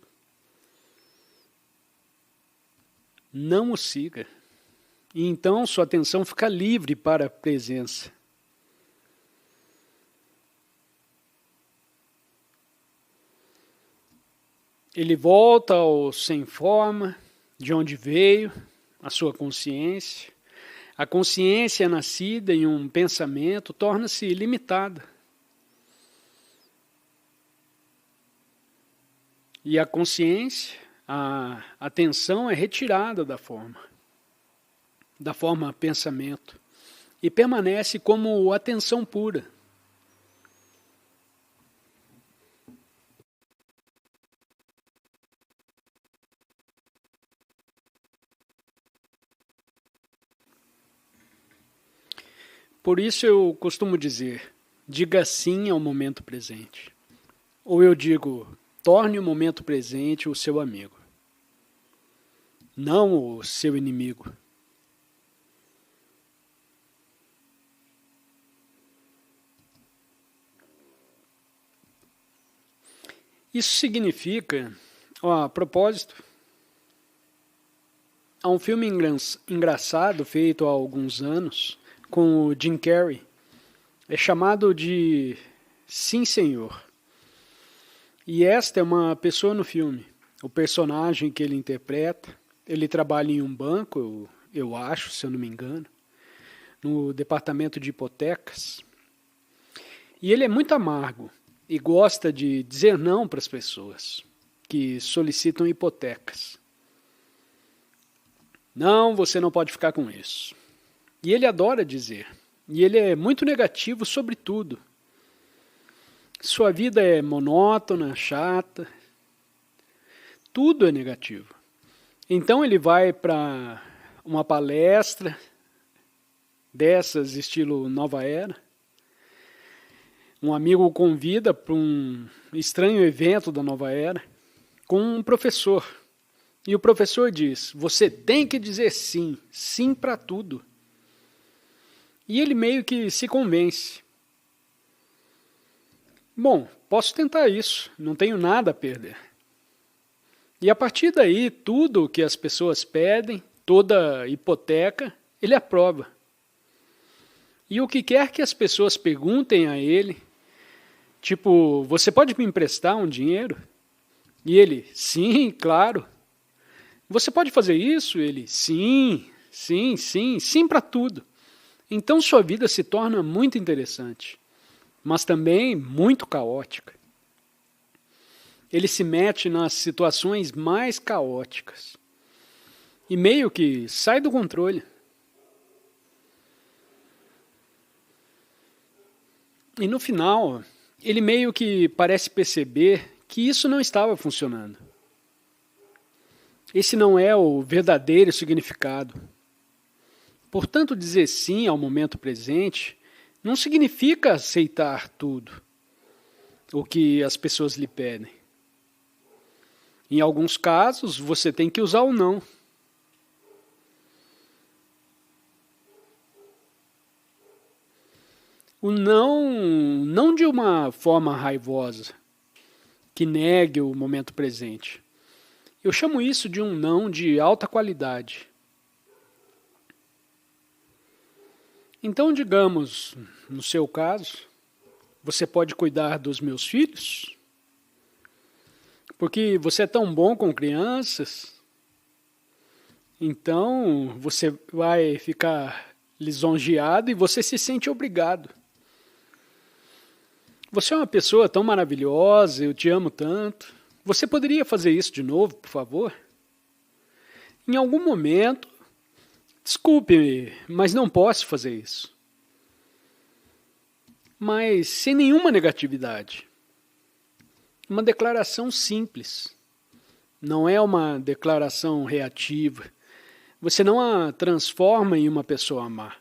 Não o siga. E então sua atenção fica livre para a presença. Ele volta ao sem forma, de onde veio, a sua consciência. A consciência nascida em um pensamento torna-se limitada. E a consciência, a atenção é retirada da forma pensamento, e permanece como atenção pura. Por isso eu costumo dizer, diga sim ao momento presente. Ou eu digo, torne o momento presente o seu amigo, não o seu inimigo. Isso significa, a propósito, Há um filme engraçado feito há alguns anos com o Jim Carrey. É chamado de Sim, Senhor. E esta é uma pessoa no filme. O personagem que ele interpreta, ele trabalha em um banco, eu acho, se eu não me engano, no departamento de hipotecas. E ele é muito amargo e gosta de dizer não para as pessoas que solicitam hipotecas. Não, você não pode ficar com isso. E ele adora dizer. E ele é muito negativo sobre tudo. Sua vida é monótona, chata. Tudo é negativo. Então ele vai para uma palestra dessas, estilo Nova Era. Um amigo o convida para um estranho evento da Nova Era com um professor. E o professor diz, você tem que dizer sim, sim para tudo. E ele meio que se convence. Bom, posso tentar isso, não tenho nada a perder. E a partir daí, tudo que as pessoas pedem, toda hipoteca, ele aprova. E o que quer que as pessoas perguntem a ele, tipo, você pode me emprestar um dinheiro? E ele, sim, claro. Você pode fazer isso? Ele, sim, sim, sim, sim para tudo. Então sua vida se torna muito interessante, mas também muito caótica. Ele se mete nas situações mais caóticas e meio que sai do controle. E no final, ele meio que parece perceber que isso não estava funcionando. Esse não é o verdadeiro significado. Portanto, dizer sim ao momento presente não significa aceitar tudo o que as pessoas lhe pedem. Em alguns casos, você tem que usar o não. O não de uma forma raivosa, que negue o momento presente. Eu chamo isso de um não de alta qualidade. Então, digamos, no seu caso, você pode cuidar dos meus filhos? Porque você é tão bom com crianças, então você vai ficar lisonjeado e você se sente obrigado. Você é uma pessoa tão maravilhosa, eu te amo tanto. Você poderia fazer isso de novo, por favor? Em algum momento, desculpe-me, mas não posso fazer isso. Mas sem nenhuma negatividade. Uma declaração simples. Não é uma declaração reativa. Você não a transforma em uma pessoa má.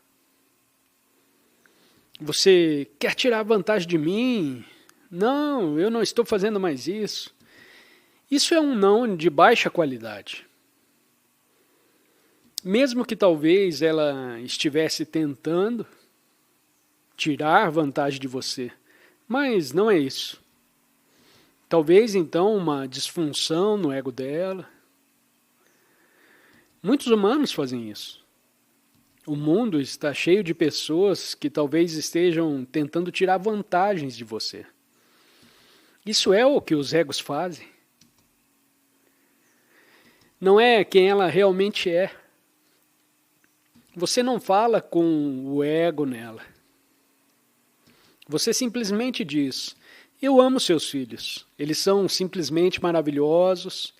Você quer tirar vantagem de mim? Não, eu não estou fazendo mais isso. Isso é um não de baixa qualidade. Mesmo que talvez ela estivesse tentando tirar vantagem de você, mas não é isso. Talvez então uma disfunção no ego dela. Muitos humanos fazem isso. O mundo está cheio de pessoas que talvez estejam tentando tirar vantagens de você. Isso é o que os egos fazem. Não é quem ela realmente é. Você não fala com o ego nela. Você simplesmente diz, eu amo seus filhos, eles são simplesmente maravilhosos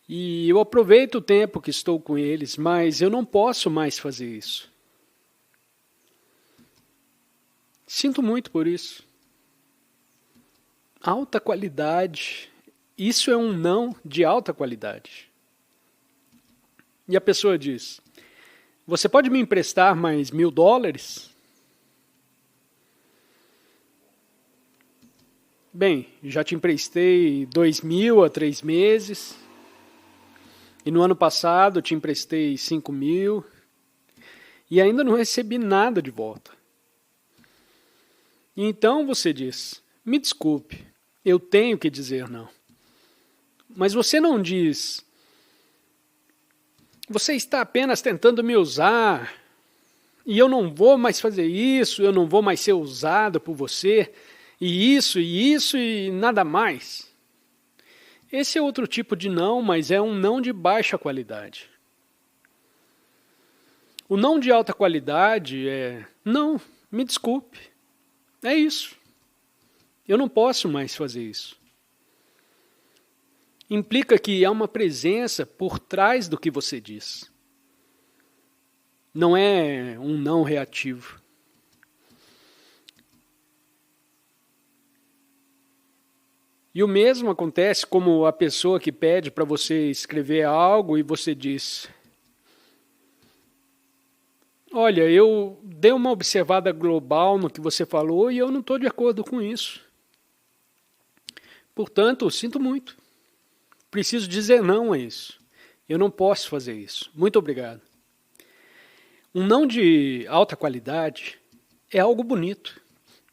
e eu aproveito o tempo que estou com eles, mas eu não posso mais fazer isso. Sinto muito por isso. Alta qualidade, isso é um não de alta qualidade. E a pessoa diz, você pode me emprestar mais $1.000? Bem, já te emprestei 2.000 há 3 meses. E no ano passado te emprestei 5.000. E ainda não recebi nada de volta. E então você diz, me desculpe, eu tenho que dizer não. Mas você não diz, Você está apenas tentando me usar, e eu não vou mais fazer isso, eu não vou mais ser usado por você, e isso e nada mais. Esse é outro tipo de não, mas é um não de baixa qualidade. O não de alta qualidade é: não, me desculpe, é isso. Eu não posso mais fazer isso. Implica que há uma presença por trás do que você diz. Não é um não reativo. E o mesmo acontece como a pessoa que pede para você escrever algo e você diz: olha, eu dei uma observada global no que você falou e eu não estou de acordo com isso. Portanto, sinto muito. Preciso dizer não a isso. Eu não posso fazer isso. Muito obrigado. Um não de alta qualidade é algo bonito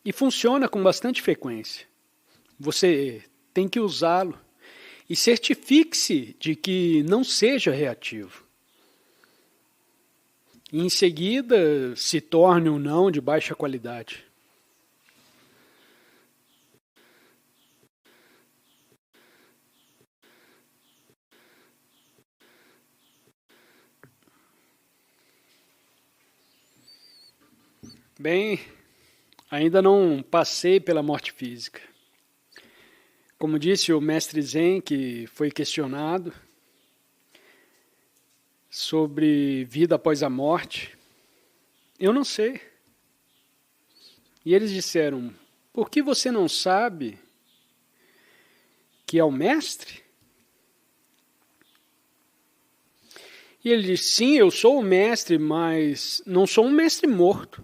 e funciona com bastante frequência. Você tem que usá-lo e certifique-se de que não seja reativo. E em seguida, se torne um não de baixa qualidade. Bem, ainda não passei pela morte física. Como disse o mestre Zen, que foi questionado sobre vida após a morte, eu não sei. E eles disseram: por que você não sabe que é o mestre? E ele disse: sim, eu sou o mestre, mas não sou um mestre morto.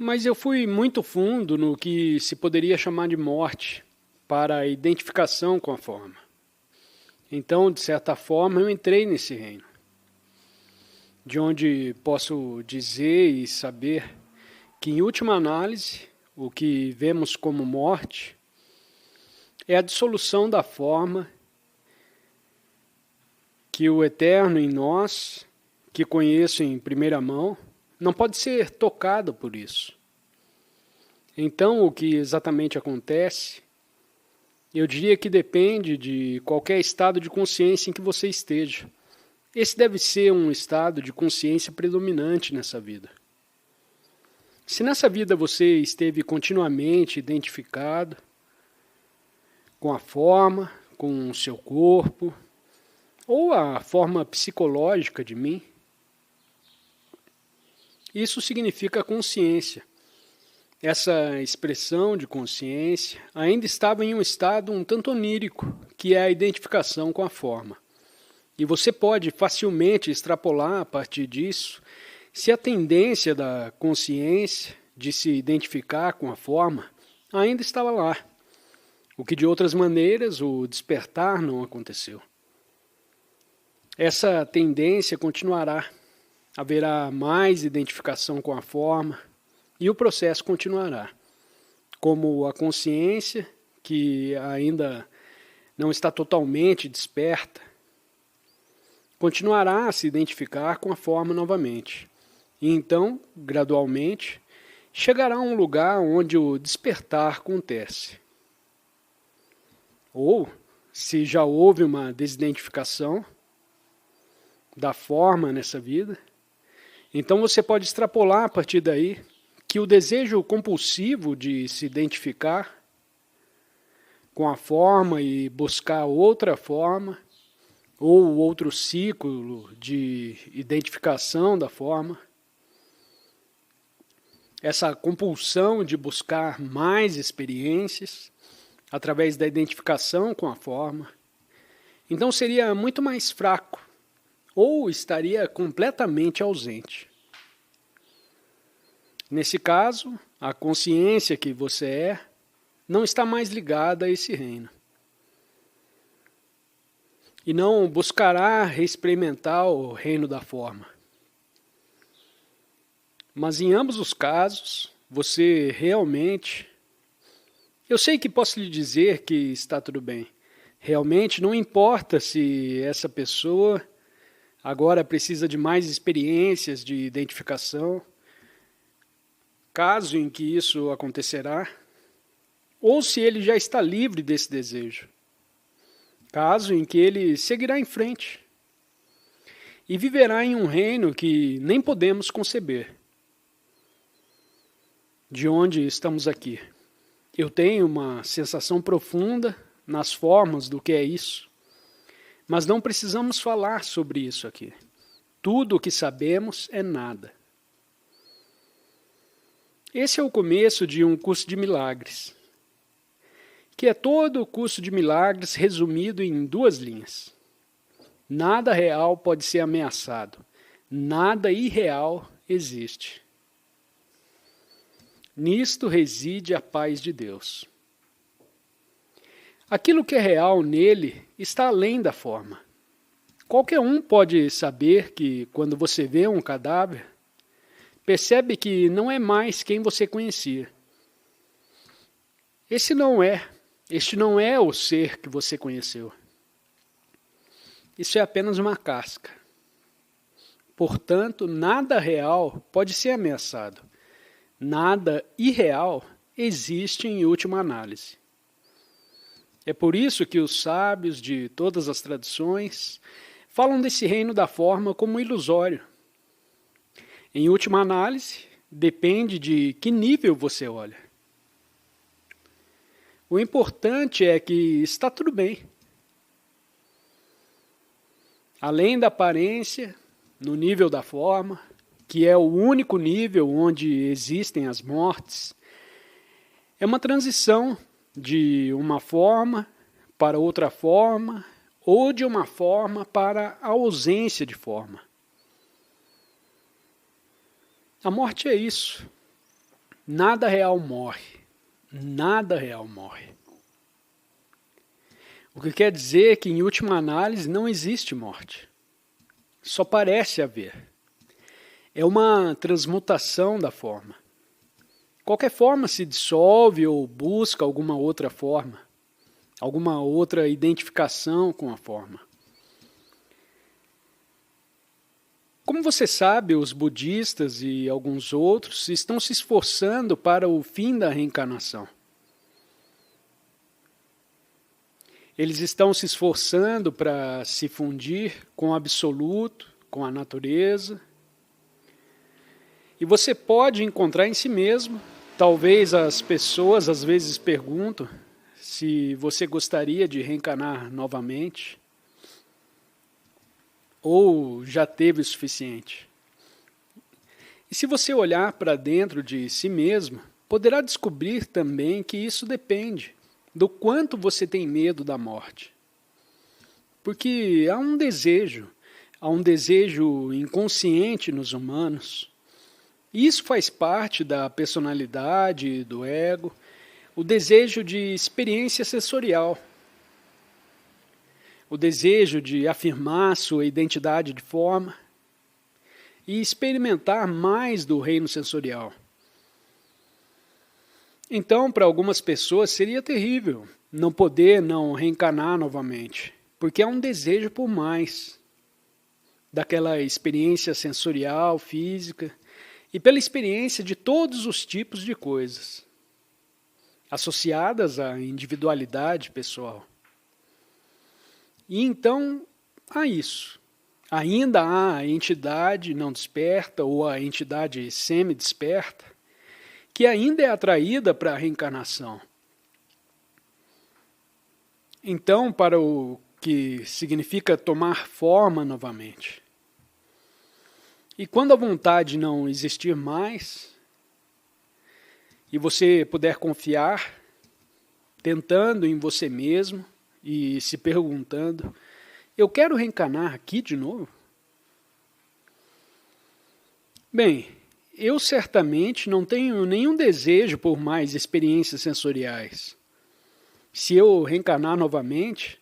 Mas eu fui muito fundo no que se poderia chamar de morte, para a identificação com a forma. Então, de certa forma, eu entrei nesse reino, de onde posso dizer e saber que, em última análise, o que vemos como morte é a dissolução da forma que o eterno em nós, que conheço em primeira mão, não pode ser tocado por isso. Então, o que exatamente acontece, eu diria que depende de qualquer estado de consciência em que você esteja. Esse deve ser um estado de consciência predominante nessa vida. Se nessa vida você esteve continuamente identificado com a forma, com o seu corpo, ou a forma psicológica de mim, isso significa consciência. Essa expressão de consciência ainda estava em um estado um tanto onírico, que é a identificação com a forma. E você pode facilmente extrapolar a partir disso se a tendência da consciência de se identificar com a forma ainda estava lá, o que de outras maneiras o despertar não aconteceu. Essa tendência continuará. Haverá mais identificação com a forma e o processo continuará. Como a consciência, que ainda não está totalmente desperta, continuará a se identificar com a forma novamente. E então, gradualmente, chegará a um lugar onde o despertar acontece. Ou, se já houve uma desidentificação da forma nessa vida, então você pode extrapolar a partir daí que o desejo compulsivo de se identificar com a forma e buscar outra forma, ou outro ciclo de identificação da forma, essa compulsão de buscar mais experiências através da identificação com a forma, então seria muito mais fraco, ou estaria completamente ausente. Nesse caso, a consciência que você é não está mais ligada a esse reino. E não buscará reexperimentar o reino da forma. Mas em ambos os casos, você realmente... Eu sei que posso lhe dizer que está tudo bem. Realmente não importa se essa pessoa agora precisa de mais experiências de identificação, caso em que isso acontecerá, ou se ele já está livre desse desejo, caso em que ele seguirá em frente e viverá em um reino que nem podemos conceber. De onde estamos aqui? Eu tenho uma sensação profunda nas formas do que é isso, mas não precisamos falar sobre isso aqui. Tudo o que sabemos é nada. Esse é o começo de um curso de milagres, que é todo o curso de milagres resumido em 2 linhas. Nada real pode ser ameaçado, nada irreal existe. Nisto reside a paz de Deus. Aquilo que é real nele está além da forma. Qualquer um pode saber que, quando você vê um cadáver, percebe que não é mais quem você conhecia. Este não é o ser que você conheceu. Isso é apenas uma casca. Portanto, nada real pode ser ameaçado. Nada irreal existe em última análise. É por isso que os sábios de todas as tradições falam desse reino da forma como ilusório. Em última análise, depende de que nível você olha. O importante é que está tudo bem. Além da aparência, no nível da forma, que é o único nível onde existem as mortes, é uma transição de uma forma para outra forma, ou de uma forma para a ausência de forma. A morte é isso. Nada real morre. Nada real morre. O que quer dizer que, em última análise, não existe morte. Só parece haver. É uma transmutação da forma. Qualquer forma se dissolve ou busca alguma outra forma, alguma outra identificação com a forma. Como você sabe, os budistas e alguns outros estão se esforçando para o fim da reencarnação. Eles estão se esforçando para se fundir com o absoluto, com a natureza. E você pode encontrar em si mesmo, talvez as pessoas às vezes perguntam se você gostaria de reencarnar novamente, ou já teve o suficiente. E se você olhar para dentro de si mesmo, poderá descobrir também que isso depende do quanto você tem medo da morte. Porque há um desejo inconsciente nos humanos. E isso faz parte da personalidade, do ego, o desejo de experiência sensorial, o desejo de afirmar sua identidade de forma e experimentar mais do reino sensorial. Então, para algumas pessoas seria terrível não poder não reencarnar novamente, porque há um desejo por mais daquela experiência sensorial, física, e pela experiência de todos os tipos de coisas associadas à individualidade pessoal. E então, há isso. Ainda há a entidade não desperta ou a entidade semi-desperta, que ainda é atraída para a reencarnação. Então, para o que significa tomar forma novamente. E quando a vontade não existir mais, e você puder confiar, tentando em você mesmo e se perguntando, eu quero reencarnar aqui de novo? Bem, eu certamente não tenho nenhum desejo por mais experiências sensoriais. Se eu reencarnar novamente,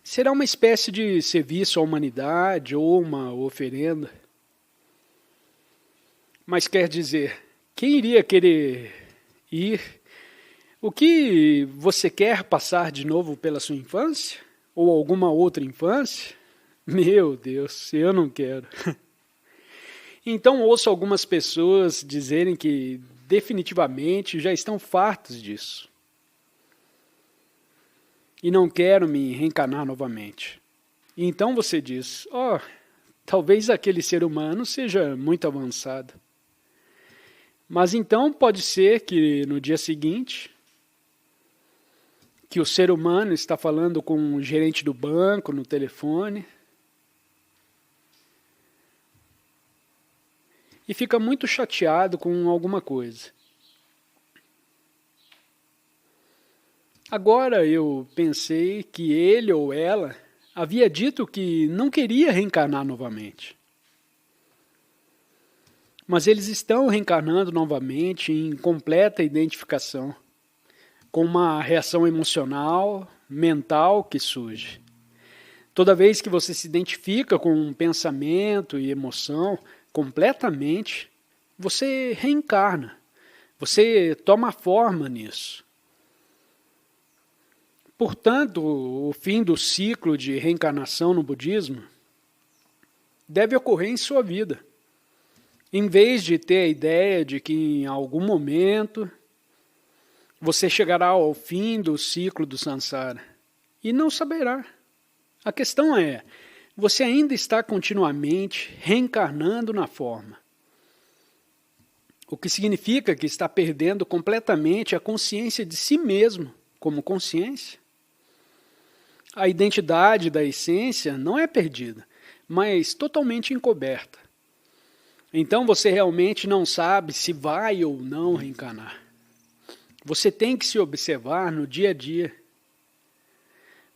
será uma espécie de serviço à humanidade ou uma oferenda. Mas quer dizer, quem iria querer ir O que você quer passar de novo pela sua infância? Ou alguma outra infância? Meu Deus, eu não quero. Então ouço algumas pessoas dizerem que definitivamente já estão fartos disso. E não quero me reencarnar novamente. E então você diz, talvez aquele ser humano seja muito avançado. Mas então pode ser que no dia seguinte, que o ser humano está falando com o gerente do banco no telefone e fica muito chateado com alguma coisa. Agora eu pensei que ele ou ela havia dito que não queria reencarnar novamente. Mas eles estão reencarnando novamente em completa identificação, com uma reação emocional, mental que surge. Toda vez que você se identifica com um pensamento e emoção completamente, você reencarna, você toma forma nisso. Portanto, o fim do ciclo de reencarnação no budismo deve ocorrer em sua vida. Em vez de ter a ideia de que em algum momento você chegará ao fim do ciclo do samsara e não saberá. A questão é, você ainda está continuamente reencarnando na forma. O que significa que está perdendo completamente a consciência de si mesmo como consciência. A identidade da essência não é perdida, mas totalmente encoberta. Então você realmente não sabe se vai ou não reencarnar. Você tem que se observar no dia a dia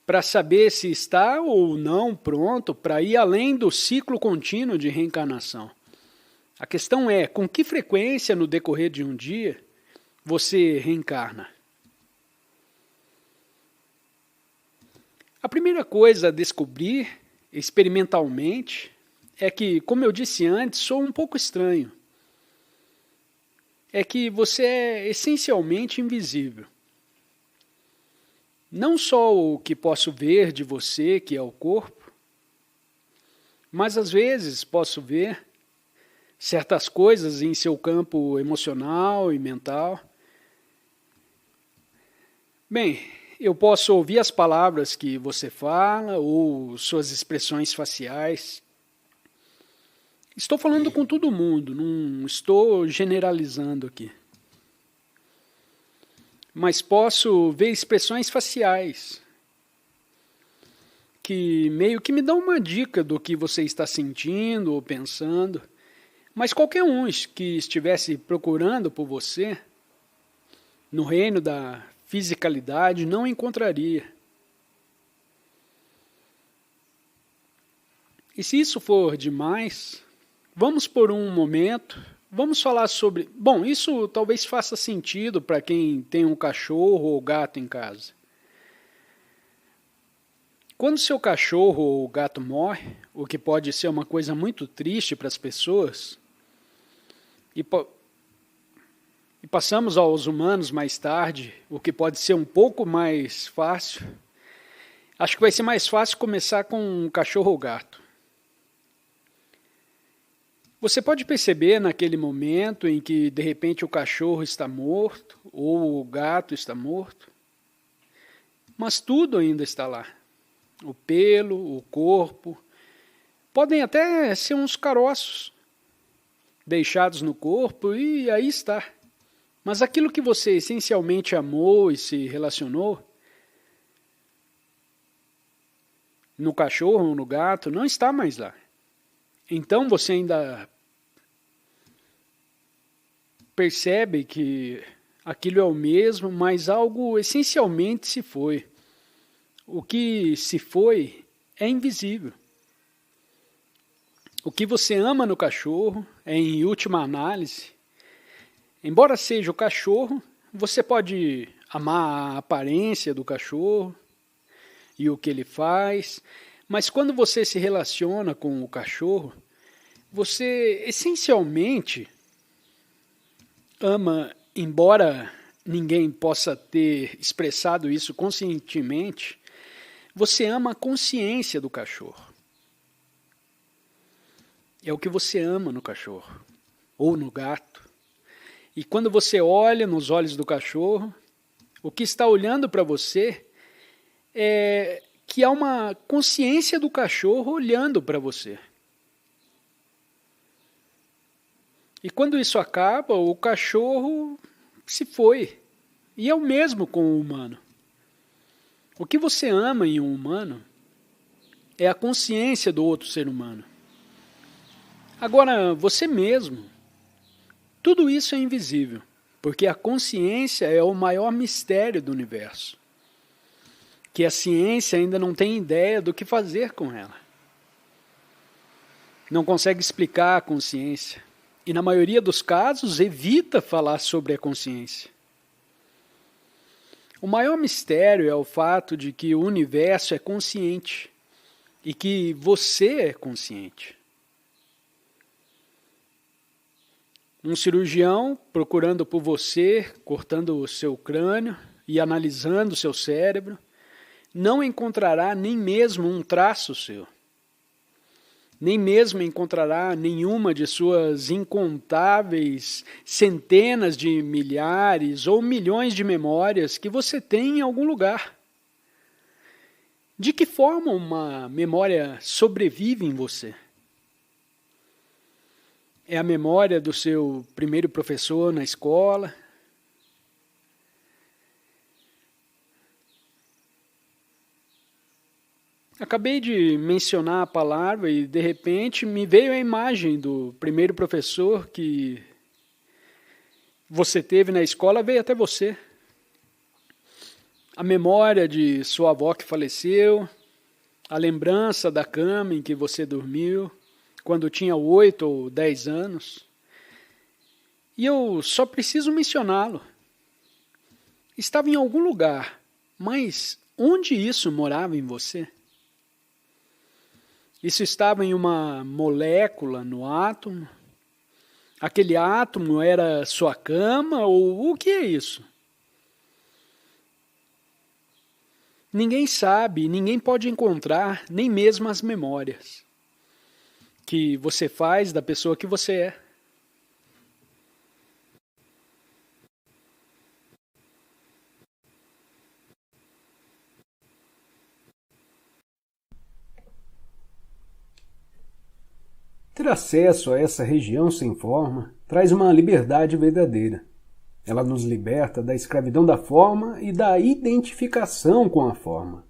para saber se está ou não pronto para ir além do ciclo contínuo de reencarnação. A questão é, com que frequência no decorrer de um dia você reencarna? A primeira coisa a descobrir, experimentalmente, é que, como eu disse antes, sou um pouco estranho. É que você é essencialmente invisível. Não só o que posso ver de você, que é o corpo, mas às vezes posso ver certas coisas em seu campo emocional e mental. Bem, eu posso ouvir as palavras que você fala ou suas expressões faciais. Estou falando com todo mundo, não estou generalizando aqui. Mas posso ver expressões faciais que meio que me dão uma dica do que você está sentindo ou pensando. Mas qualquer um que estivesse procurando por você, no reino da fisicalidade, não encontraria. E se isso for demais, vamos por um momento, vamos falar sobre... Bom, isso talvez faça sentido para quem tem um cachorro ou gato em casa. Quando seu cachorro ou gato morre, o que pode ser uma coisa muito triste para as pessoas, e passamos aos humanos mais tarde, o que pode ser um pouco mais fácil. Acho que vai ser mais fácil começar com um cachorro ou gato. Você pode perceber naquele momento em que de repente o cachorro está morto ou o gato está morto, mas tudo ainda está lá. O pelo, o corpo, podem até ser uns caroços deixados no corpo e aí está. Mas aquilo que você essencialmente amou e se relacionou, no cachorro ou no gato, não está mais lá. Então você ainda percebe que aquilo é o mesmo, mas algo essencialmente se foi. O que se foi é invisível. O que você ama no cachorro é, em última análise, embora seja o cachorro, você pode amar a aparência do cachorro e o que ele faz, mas quando você se relaciona com o cachorro, você essencialmente ama, embora ninguém possa ter expressado isso conscientemente, você ama a consciência do cachorro. É o que você ama no cachorro, ou no gato. E quando você olha nos olhos do cachorro, o que está olhando para você é que há uma consciência do cachorro olhando para você. E quando isso acaba, o cachorro se foi. E é o mesmo com o humano. O que você ama em um humano é a consciência do outro ser humano. Agora, você mesmo, tudo isso é invisível, porque a consciência é o maior mistério do universo, que a ciência ainda não tem ideia do que fazer com ela. Não consegue explicar a consciência, e na maioria dos casos evita falar sobre a consciência. O maior mistério é o fato de que o universo é consciente, e que você é consciente. Um cirurgião procurando por você, cortando o seu crânio e analisando o seu cérebro, não encontrará nem mesmo um traço seu. Nem mesmo encontrará nenhuma de suas incontáveis centenas de milhares ou milhões de memórias que você tem em algum lugar. De que forma uma memória sobrevive em você? É a memória do seu primeiro professor na escola? Acabei de mencionar a palavra e, de repente, me veio a imagem do primeiro professor que você teve na escola, veio até você. A memória de sua avó que faleceu, a lembrança da cama em que você dormiu, quando tinha 8 ou 10 anos. E eu só preciso mencioná-lo. Estava em algum lugar, mas onde isso morava em você? Isso estava em uma molécula no átomo? Aquele átomo era sua cama? Ou o que é isso? Ninguém sabe, ninguém pode encontrar nem mesmo as memórias que você faz da pessoa que você é. Ter acesso a essa região sem forma traz uma liberdade verdadeira. Ela nos liberta da escravidão da forma e da identificação com a forma.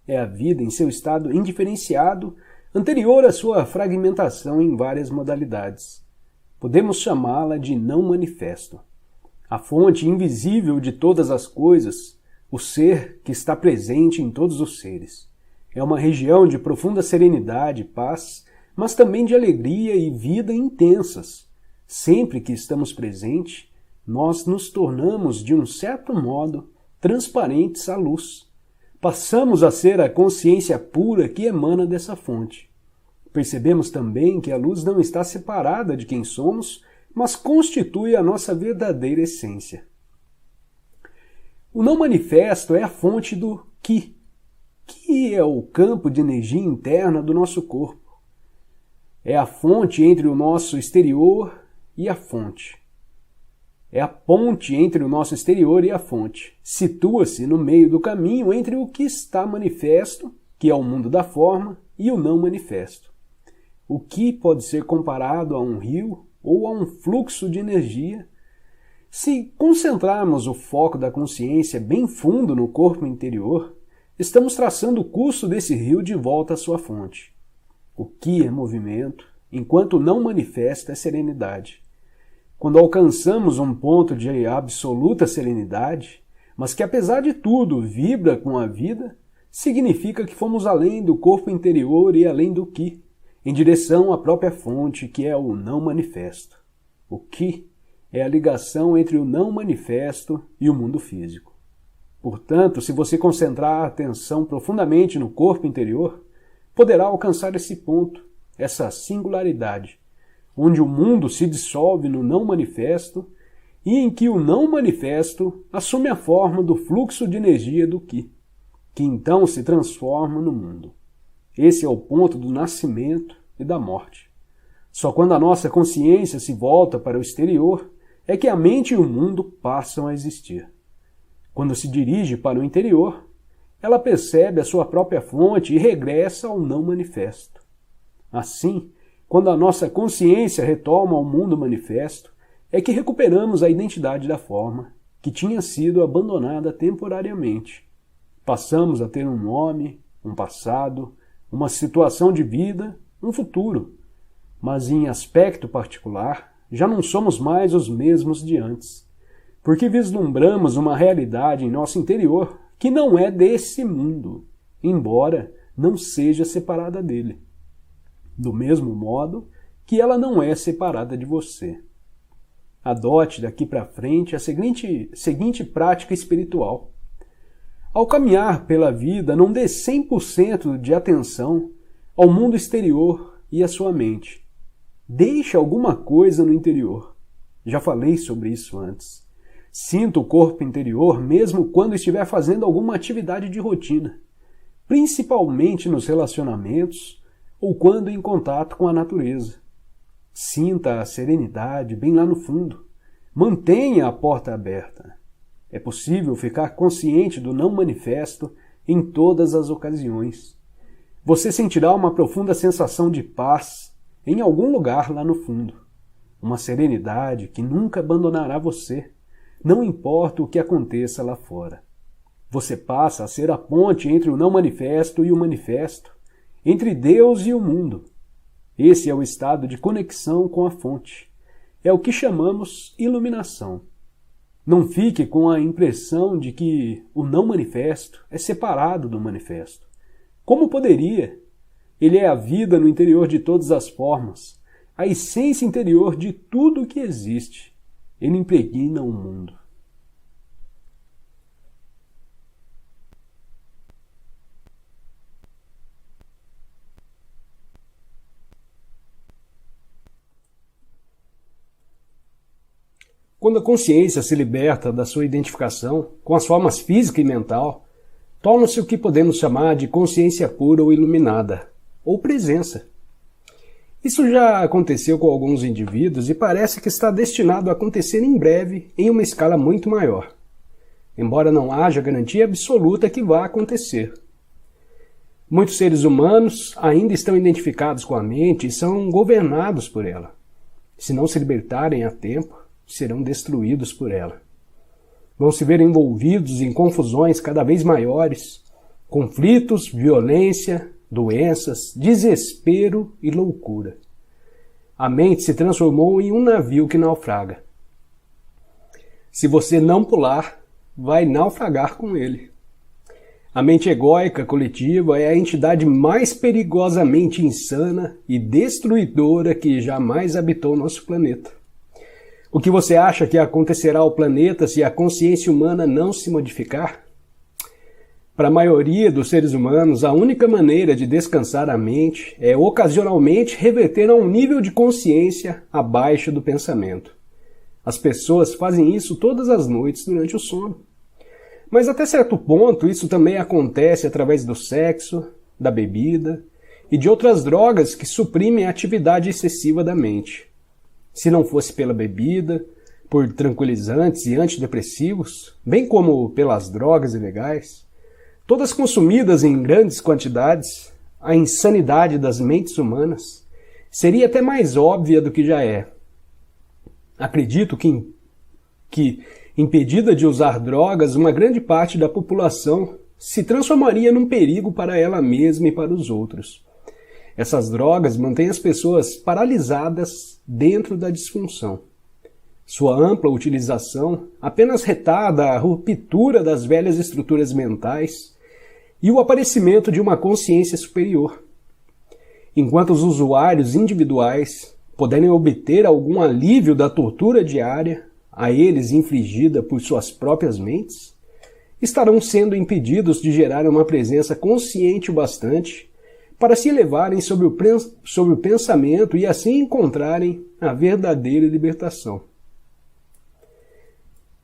É a vida em seu estado indiferenciado, anterior à sua fragmentação em várias modalidades. Podemos chamá-la de não manifesto. A fonte invisível de todas as coisas, o ser que está presente em todos os seres. É uma região de profunda serenidade e paz, mas também de alegria e vida intensas. Sempre que estamos presentes, nós nos tornamos, de um certo modo, transparentes à luz. Passamos a ser a consciência pura que emana dessa fonte. Percebemos também que a luz não está separada de quem somos, mas constitui a nossa verdadeira essência. O não manifesto é a fonte do Ki, que é o campo de energia interna do nosso corpo. É a fonte entre o nosso exterior e a fonte. É a ponte entre o nosso exterior e a fonte. Situa-se no meio do caminho entre o que está manifesto, que é o mundo da forma, e o não manifesto. O que pode ser comparado a um rio ou a um fluxo de energia. Se concentrarmos o foco da consciência bem fundo no corpo interior, estamos traçando o curso desse rio de volta à sua fonte. O que é movimento, enquanto o não manifesto é serenidade. Quando alcançamos um ponto de absoluta serenidade, mas que apesar de tudo vibra com a vida, significa que fomos além do corpo interior e além do Ki, em direção à própria fonte, que é o não manifesto. O Ki é a ligação entre o não manifesto e o mundo físico. Portanto, se você concentrar a atenção profundamente no corpo interior, poderá alcançar esse ponto, essa singularidade, onde o mundo se dissolve no não manifesto e em que o não manifesto assume a forma do fluxo de energia do que então se transforma no mundo. Esse é o ponto do nascimento e da morte. Só quando a nossa consciência se volta para o exterior é que a mente e o mundo passam a existir. Quando se dirige para o interior, ela percebe a sua própria fonte e regressa ao não manifesto. Assim, quando a nossa consciência retoma ao mundo manifesto, é que recuperamos a identidade da forma, que tinha sido abandonada temporariamente. Passamos a ter um nome, um passado, uma situação de vida, um futuro. Mas em aspecto particular, já não somos mais os mesmos de antes, porque vislumbramos uma realidade em nosso interior que não é desse mundo, embora não seja separada dele. Do mesmo modo que ela não é separada de você. Adote daqui para frente a seguinte prática espiritual. Ao caminhar pela vida, não dê 100% de atenção ao mundo exterior e à sua mente. Deixe alguma coisa no interior. Já falei sobre isso antes. Sinta o corpo interior mesmo quando estiver fazendo alguma atividade de rotina, principalmente nos relacionamentos ou quando em contato com a natureza. Sinta a serenidade bem lá no fundo. Mantenha a porta aberta. É possível ficar consciente do não manifesto em todas as ocasiões. Você sentirá uma profunda sensação de paz em algum lugar lá no fundo. Uma serenidade que nunca abandonará você, não importa o que aconteça lá fora. Você passa a ser a ponte entre o não manifesto e o manifesto, entre Deus e o mundo. Esse é o estado de conexão com a fonte. É o que chamamos iluminação. Não fique com a impressão de que o não manifesto é separado do manifesto. Como poderia? Ele é a vida no interior de todas as formas, a essência interior de tudo o que existe. Ele impregna o mundo. Quando a consciência se liberta da sua identificação com as formas física e mental, torna-se o que podemos chamar de consciência pura ou iluminada, ou presença. Isso já aconteceu com alguns indivíduos e parece que está destinado a acontecer em breve em uma escala muito maior, embora não haja garantia absoluta que vá acontecer. Muitos seres humanos ainda estão identificados com a mente e são governados por ela. Se não se libertarem a tempo, serão destruídos por ela. Vão se ver envolvidos em confusões cada vez maiores, conflitos, violência, doenças, desespero e loucura. A mente se transformou em um navio que naufraga. Se você não pular, vai naufragar com ele. A mente egóica coletiva é a entidade mais perigosamente insana e destruidora que jamais habitou nosso planeta. O que você acha que acontecerá ao planeta se a consciência humana não se modificar? Para a maioria dos seres humanos, a única maneira de descansar a mente é ocasionalmente reverter a um nível de consciência abaixo do pensamento. As pessoas fazem isso todas as noites durante o sono. Mas até certo ponto, isso também acontece através do sexo, da bebida e de outras drogas que suprimem a atividade excessiva da mente. Se não fosse pela bebida, por tranquilizantes e antidepressivos, bem como pelas drogas ilegais, todas consumidas em grandes quantidades, a insanidade das mentes humanas seria até mais óbvia do que já é. Acredito que impedida de usar drogas, uma grande parte da população se transformaria num perigo para ela mesma e para os outros. Essas drogas mantêm as pessoas paralisadas dentro da disfunção. Sua ampla utilização apenas retarda a ruptura das velhas estruturas mentais e o aparecimento de uma consciência superior. Enquanto os usuários individuais puderem obter algum alívio da tortura diária a eles infligida por suas próprias mentes, estarão sendo impedidos de gerar uma presença consciente o bastante para se elevarem sobre o pensamento e assim encontrarem a verdadeira libertação.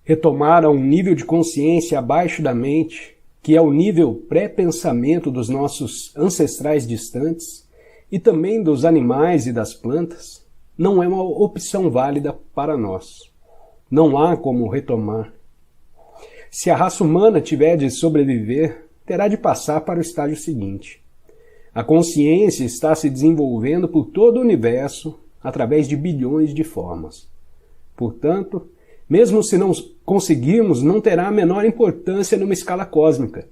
Retomar a um nível de consciência abaixo da mente, que é o nível pré-pensamento dos nossos ancestrais distantes e também dos animais e das plantas, não é uma opção válida para nós. Não há como retomar. Se a raça humana tiver de sobreviver, terá de passar para o estágio seguinte. A consciência está se desenvolvendo por todo o universo através de bilhões de formas. Portanto, mesmo se não conseguirmos, não terá a menor importância numa escala cósmica.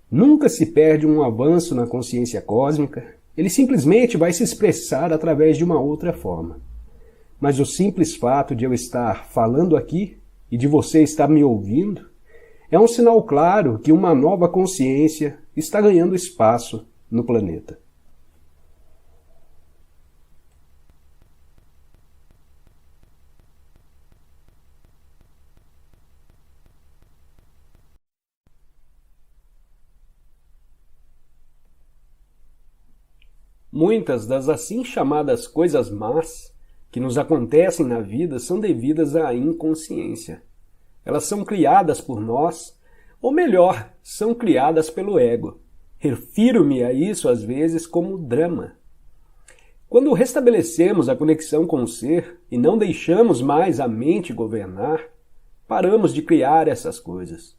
Nunca se perde um avanço na consciência cósmica, ele simplesmente vai se expressar através de uma outra forma. Mas o simples fato de eu estar falando aqui e de você estar me ouvindo é um sinal claro que uma nova consciência está ganhando espaço no planeta. Muitas das assim chamadas coisas más que nos acontecem na vida são devidas à inconsciência. Elas são criadas por nós, ou melhor, são criadas pelo ego. Refiro-me a isso às vezes como drama. Quando restabelecemos a conexão com o ser e não deixamos mais a mente governar, paramos de criar essas coisas.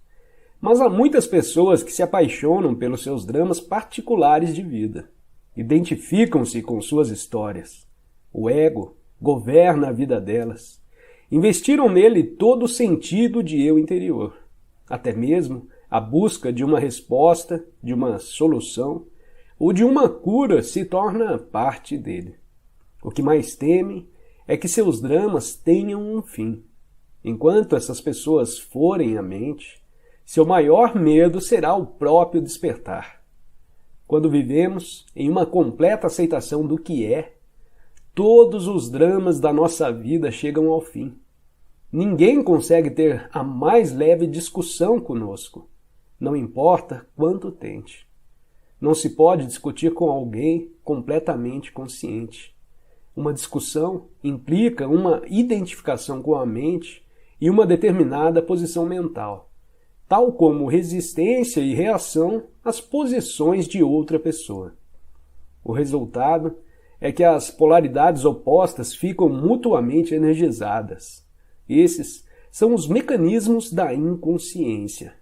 Mas há muitas pessoas que se apaixonam pelos seus dramas particulares de vida. Identificam-se com suas histórias. O ego governa a vida delas. Investiram nele todo o sentido de eu interior. Até mesmo a busca de uma resposta, de uma solução ou de uma cura se torna parte dele. O que mais teme é que seus dramas tenham um fim. Enquanto essas pessoas forem à mente, seu maior medo será o próprio despertar. Quando vivemos em uma completa aceitação do que é, todos os dramas da nossa vida chegam ao fim. Ninguém consegue ter a mais leve discussão conosco, não importa quanto tente. Não se pode discutir com alguém completamente consciente. Uma discussão implica uma identificação com a mente e uma determinada posição mental, tal como resistência e reação às posições de outra pessoa. O resultado é que as polaridades opostas ficam mutuamente energizadas. Esses são os mecanismos da inconsciência.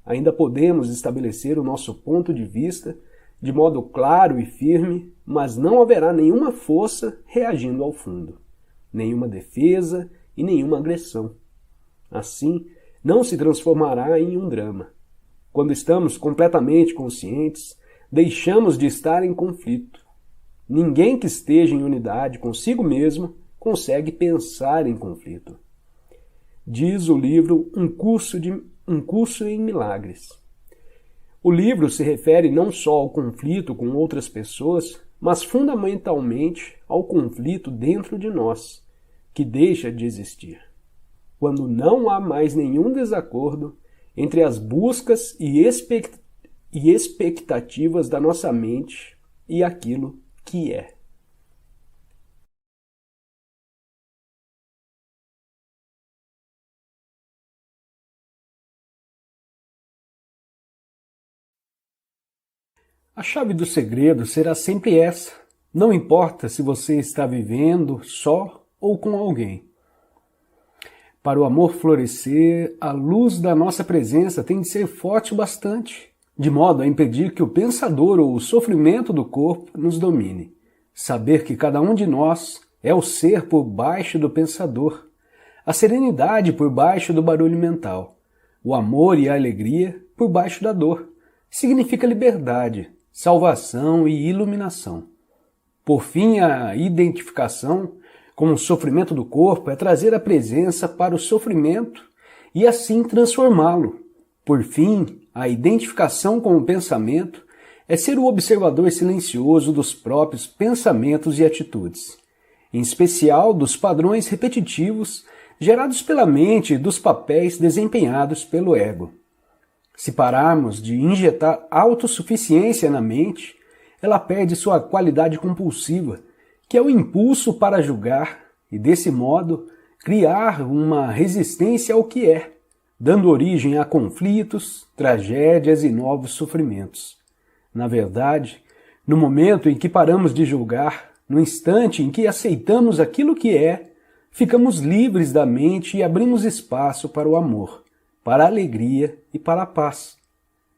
Ainda podemos estabelecer o nosso ponto de vista de modo claro e firme, mas não haverá nenhuma força reagindo ao fundo, nenhuma defesa e nenhuma agressão. Assim, não se transformará em um drama. Quando estamos completamente conscientes, deixamos de estar em conflito. Ninguém que esteja em unidade consigo mesmo consegue pensar em conflito. Diz o livro Um Curso em Milagres. O livro se refere não só ao conflito com outras pessoas, mas fundamentalmente ao conflito dentro de nós, que deixa de existir. Quando não há mais nenhum desacordo entre as buscas e expectativas da nossa mente e aquilo que é. A chave do segredo será sempre essa. Não importa se você está vivendo só ou com alguém. Para o amor florescer, a luz da nossa presença tem de ser forte o bastante, de modo a impedir que o pensador ou o sofrimento do corpo nos domine. Saber que cada um de nós é o ser por baixo do pensador, a serenidade por baixo do barulho mental, o amor e a alegria por baixo da dor, significa liberdade, salvação e iluminação. Por fim, a identificação com o sofrimento do corpo é trazer a presença para o sofrimento e assim transformá-lo. Por fim, a identificação com o pensamento é ser o observador silencioso dos próprios pensamentos e atitudes, em especial dos padrões repetitivos gerados pela mente e dos papéis desempenhados pelo ego. Se pararmos de injetar autossuficiência na mente, ela perde sua qualidade compulsiva, que é o impulso para julgar e, desse modo, criar uma resistência ao que é, dando origem a conflitos, tragédias e novos sofrimentos. Na verdade, no momento em que paramos de julgar, no instante em que aceitamos aquilo que é, ficamos livres da mente e abrimos espaço para o amor, para a alegria e para a paz.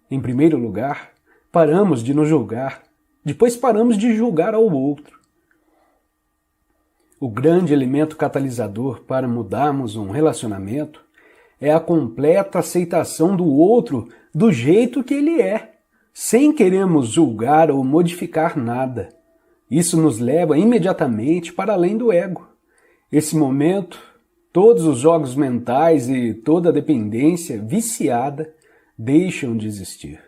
Em primeiro lugar, paramos de nos julgar, depois paramos de julgar ao outro. O grande elemento catalisador para mudarmos um relacionamento é a completa aceitação do outro do jeito que ele é, sem querermos julgar ou modificar nada. Isso nos leva imediatamente para além do ego. Esse momento, todos os jogos mentais e toda a dependência viciada deixam de existir.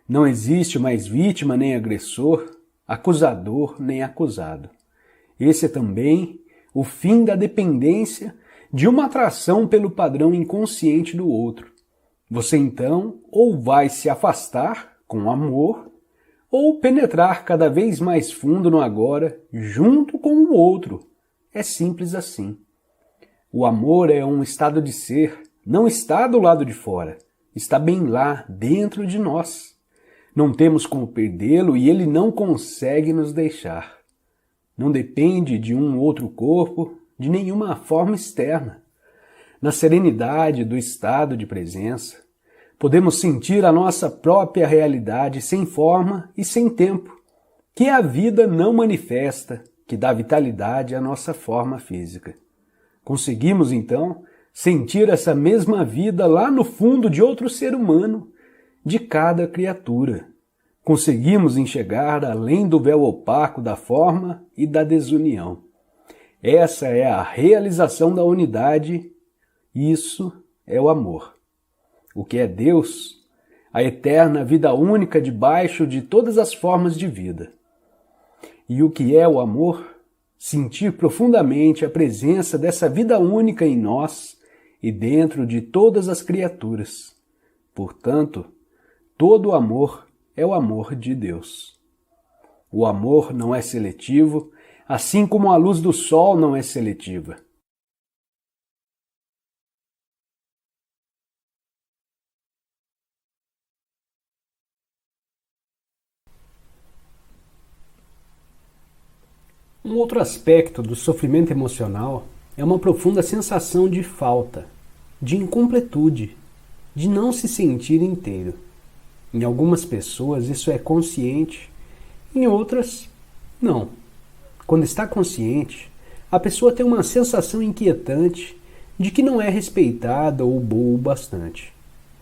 Não existe mais vítima nem agressor, acusador nem acusado. Esse é também o fim da dependência de uma atração pelo padrão inconsciente do outro. Você então ou vai se afastar com amor, ou penetrar cada vez mais fundo no agora, junto com o outro. É simples assim. O amor é um estado de ser, não está do lado de fora, está bem lá, dentro de nós. Não temos como perdê-lo e ele não consegue nos deixar. Não depende de um outro corpo, de nenhuma forma externa. Na serenidade do estado de presença, podemos sentir a nossa própria realidade sem forma e sem tempo, que a vida não manifesta, que dá vitalidade à nossa forma física. Conseguimos, então, sentir essa mesma vida lá no fundo de outro ser humano, de cada criatura. Conseguimos enxergar além do véu opaco da forma e da desunião. Essa é a realização da unidade, isso é o amor. O que é Deus? A eterna vida única debaixo de todas as formas de vida. E o que é o amor? Sentir profundamente a presença dessa vida única em nós e dentro de todas as criaturas. Portanto, todo amor é o amor de Deus. O amor não é seletivo, assim como a luz do sol não é seletiva. Um outro aspecto do sofrimento emocional é uma profunda sensação de falta, de incompletude, de não se sentir inteiro. Em algumas pessoas isso é consciente, em outras, não. Quando está consciente, a pessoa tem uma sensação inquietante de que não é respeitada ou boa o bastante.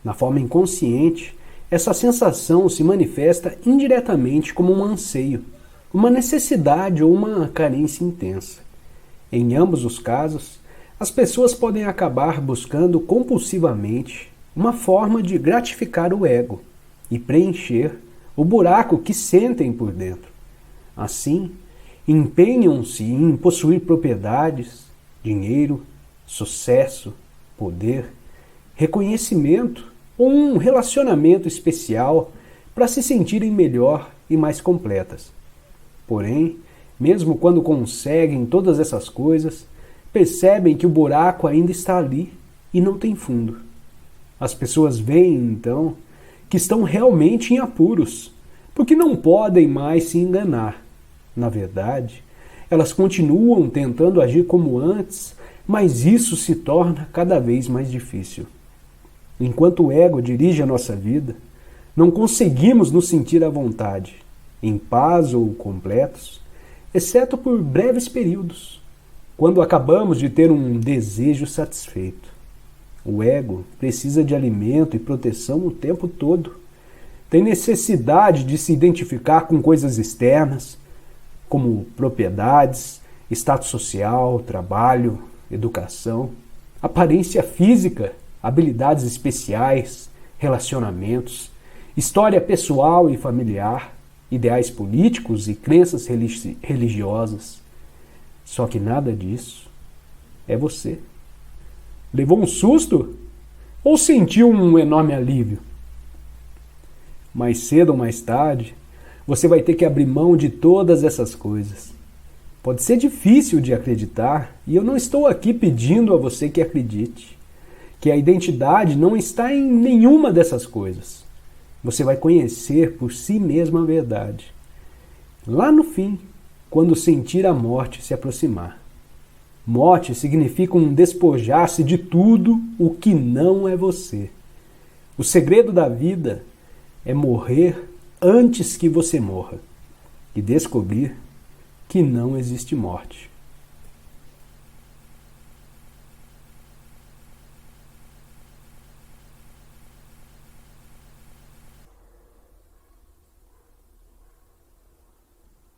Na forma inconsciente, essa sensação se manifesta indiretamente como um anseio, uma necessidade ou uma carência intensa. Em ambos os casos, as pessoas podem acabar buscando compulsivamente uma forma de gratificar o ego e preencher o buraco que sentem por dentro. Assim, empenham-se em possuir propriedades, dinheiro, sucesso, poder, reconhecimento ou um relacionamento especial para se sentirem melhor e mais completas. Porém, mesmo quando conseguem todas essas coisas, percebem que o buraco ainda está ali e não tem fundo. As pessoas veem, então, que estão realmente em apuros, porque não podem mais se enganar. Na verdade, elas continuam tentando agir como antes, mas isso se torna cada vez mais difícil. Enquanto o ego dirige a nossa vida, não conseguimos nos sentir à vontade, em paz ou completos, exceto por breves períodos, quando acabamos de ter um desejo satisfeito. O ego precisa de alimento e proteção o tempo todo. Tem necessidade de se identificar com coisas externas, como propriedades, status social, trabalho, educação, aparência física, habilidades especiais, relacionamentos, história pessoal e familiar, ideais políticos e crenças religiosas. Só que nada disso é você. Levou um susto? Ou sentiu um enorme alívio? Mais cedo ou mais tarde, você vai ter que abrir mão de todas essas coisas. Pode ser difícil de acreditar, e eu não estou aqui pedindo a você que acredite, que a identidade não está em nenhuma dessas coisas. Você vai conhecer por si mesmo a verdade. Lá no fim, quando sentir a morte se aproximar. Morte significa um despojar-se de tudo o que não é você. O segredo da vida é morrer antes que você morra e descobrir que não existe morte.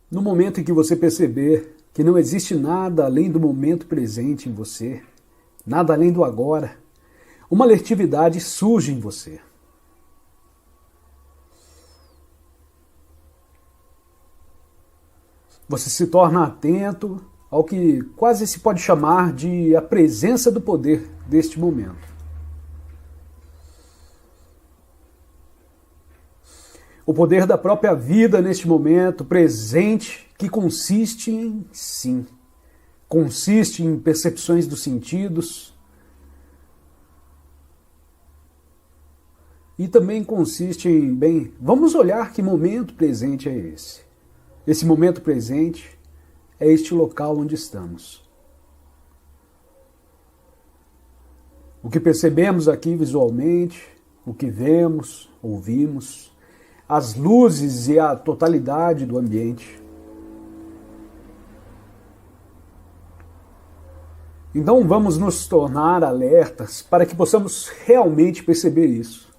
No momento em que você perceber que não existe nada além do momento presente em você, nada além do agora, uma alertividade surge em você. Você se torna atento ao que quase se pode chamar de a presença do poder deste momento. O poder da própria vida neste momento presente, que consiste em sim, consiste em percepções dos sentidos e também consiste em, bem, vamos olhar que momento presente é esse. Esse momento presente é este local onde estamos. O que percebemos aqui visualmente, o que vemos, ouvimos, as luzes e a totalidade do ambiente. Então vamos nos tornar alertas para que possamos realmente perceber isso.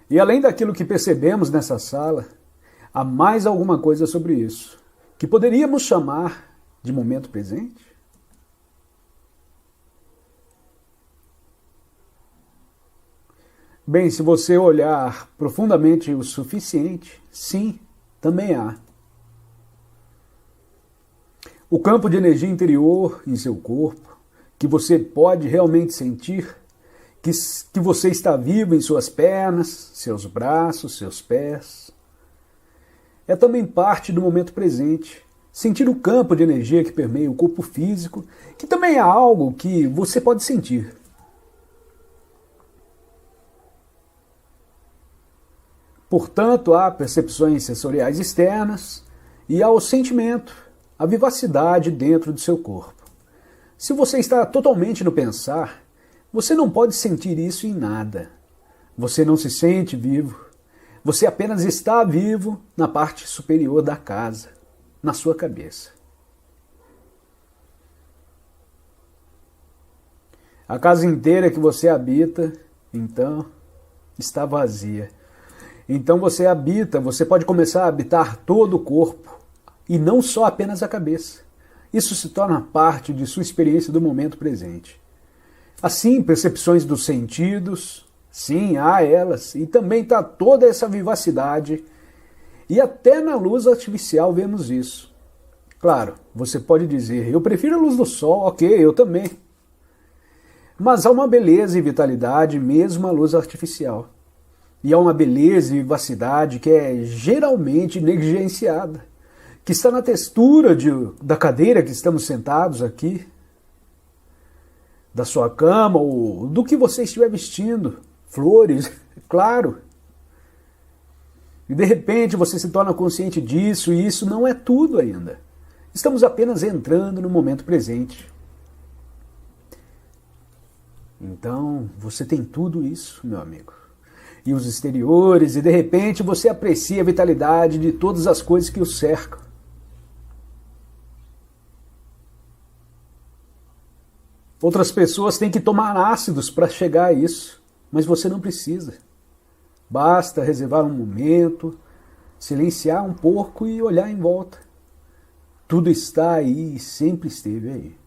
E além daquilo que percebemos nessa sala, há mais alguma coisa sobre isso, que poderíamos chamar de momento presente? Bem, se você olhar profundamente o suficiente, sim, também há. O campo de energia interior em seu corpo, que você pode realmente sentir, que você está vivo em suas pernas, seus braços, seus pés, é também parte do momento presente. Sentir o campo de energia que permeia o corpo físico, que também é algo que você pode sentir. Portanto, há percepções sensoriais externas e há o sentimento, a vivacidade dentro do seu corpo. Se você está totalmente no pensar, você não pode sentir isso em nada. Você não se sente vivo. Você apenas está vivo na parte superior da casa, na sua cabeça. A casa inteira que você habita, então, está vazia. Então você pode começar a habitar todo o corpo, e não só apenas a cabeça. Isso se torna parte de sua experiência do momento presente. Assim, percepções dos sentidos, sim, há elas, e também está toda essa vivacidade, e até na luz artificial vemos isso. Claro, você pode dizer, eu prefiro a luz do sol, ok, eu também. Mas há uma beleza e vitalidade mesmo à luz artificial. E há uma beleza e vivacidade que é geralmente negligenciada, que está na textura da cadeira que estamos sentados aqui, da sua cama ou do que você estiver vestindo, flores, claro. E de repente você se torna consciente disso e isso não é tudo ainda. Estamos apenas entrando no momento presente. Então você tem tudo isso, meu amigo. E os exteriores, e de repente você aprecia a vitalidade de todas as coisas que o cercam. Outras pessoas têm que tomar ácidos para chegar a isso, mas você não precisa. Basta reservar um momento, silenciar um pouco e olhar em volta. Tudo está aí e sempre esteve aí.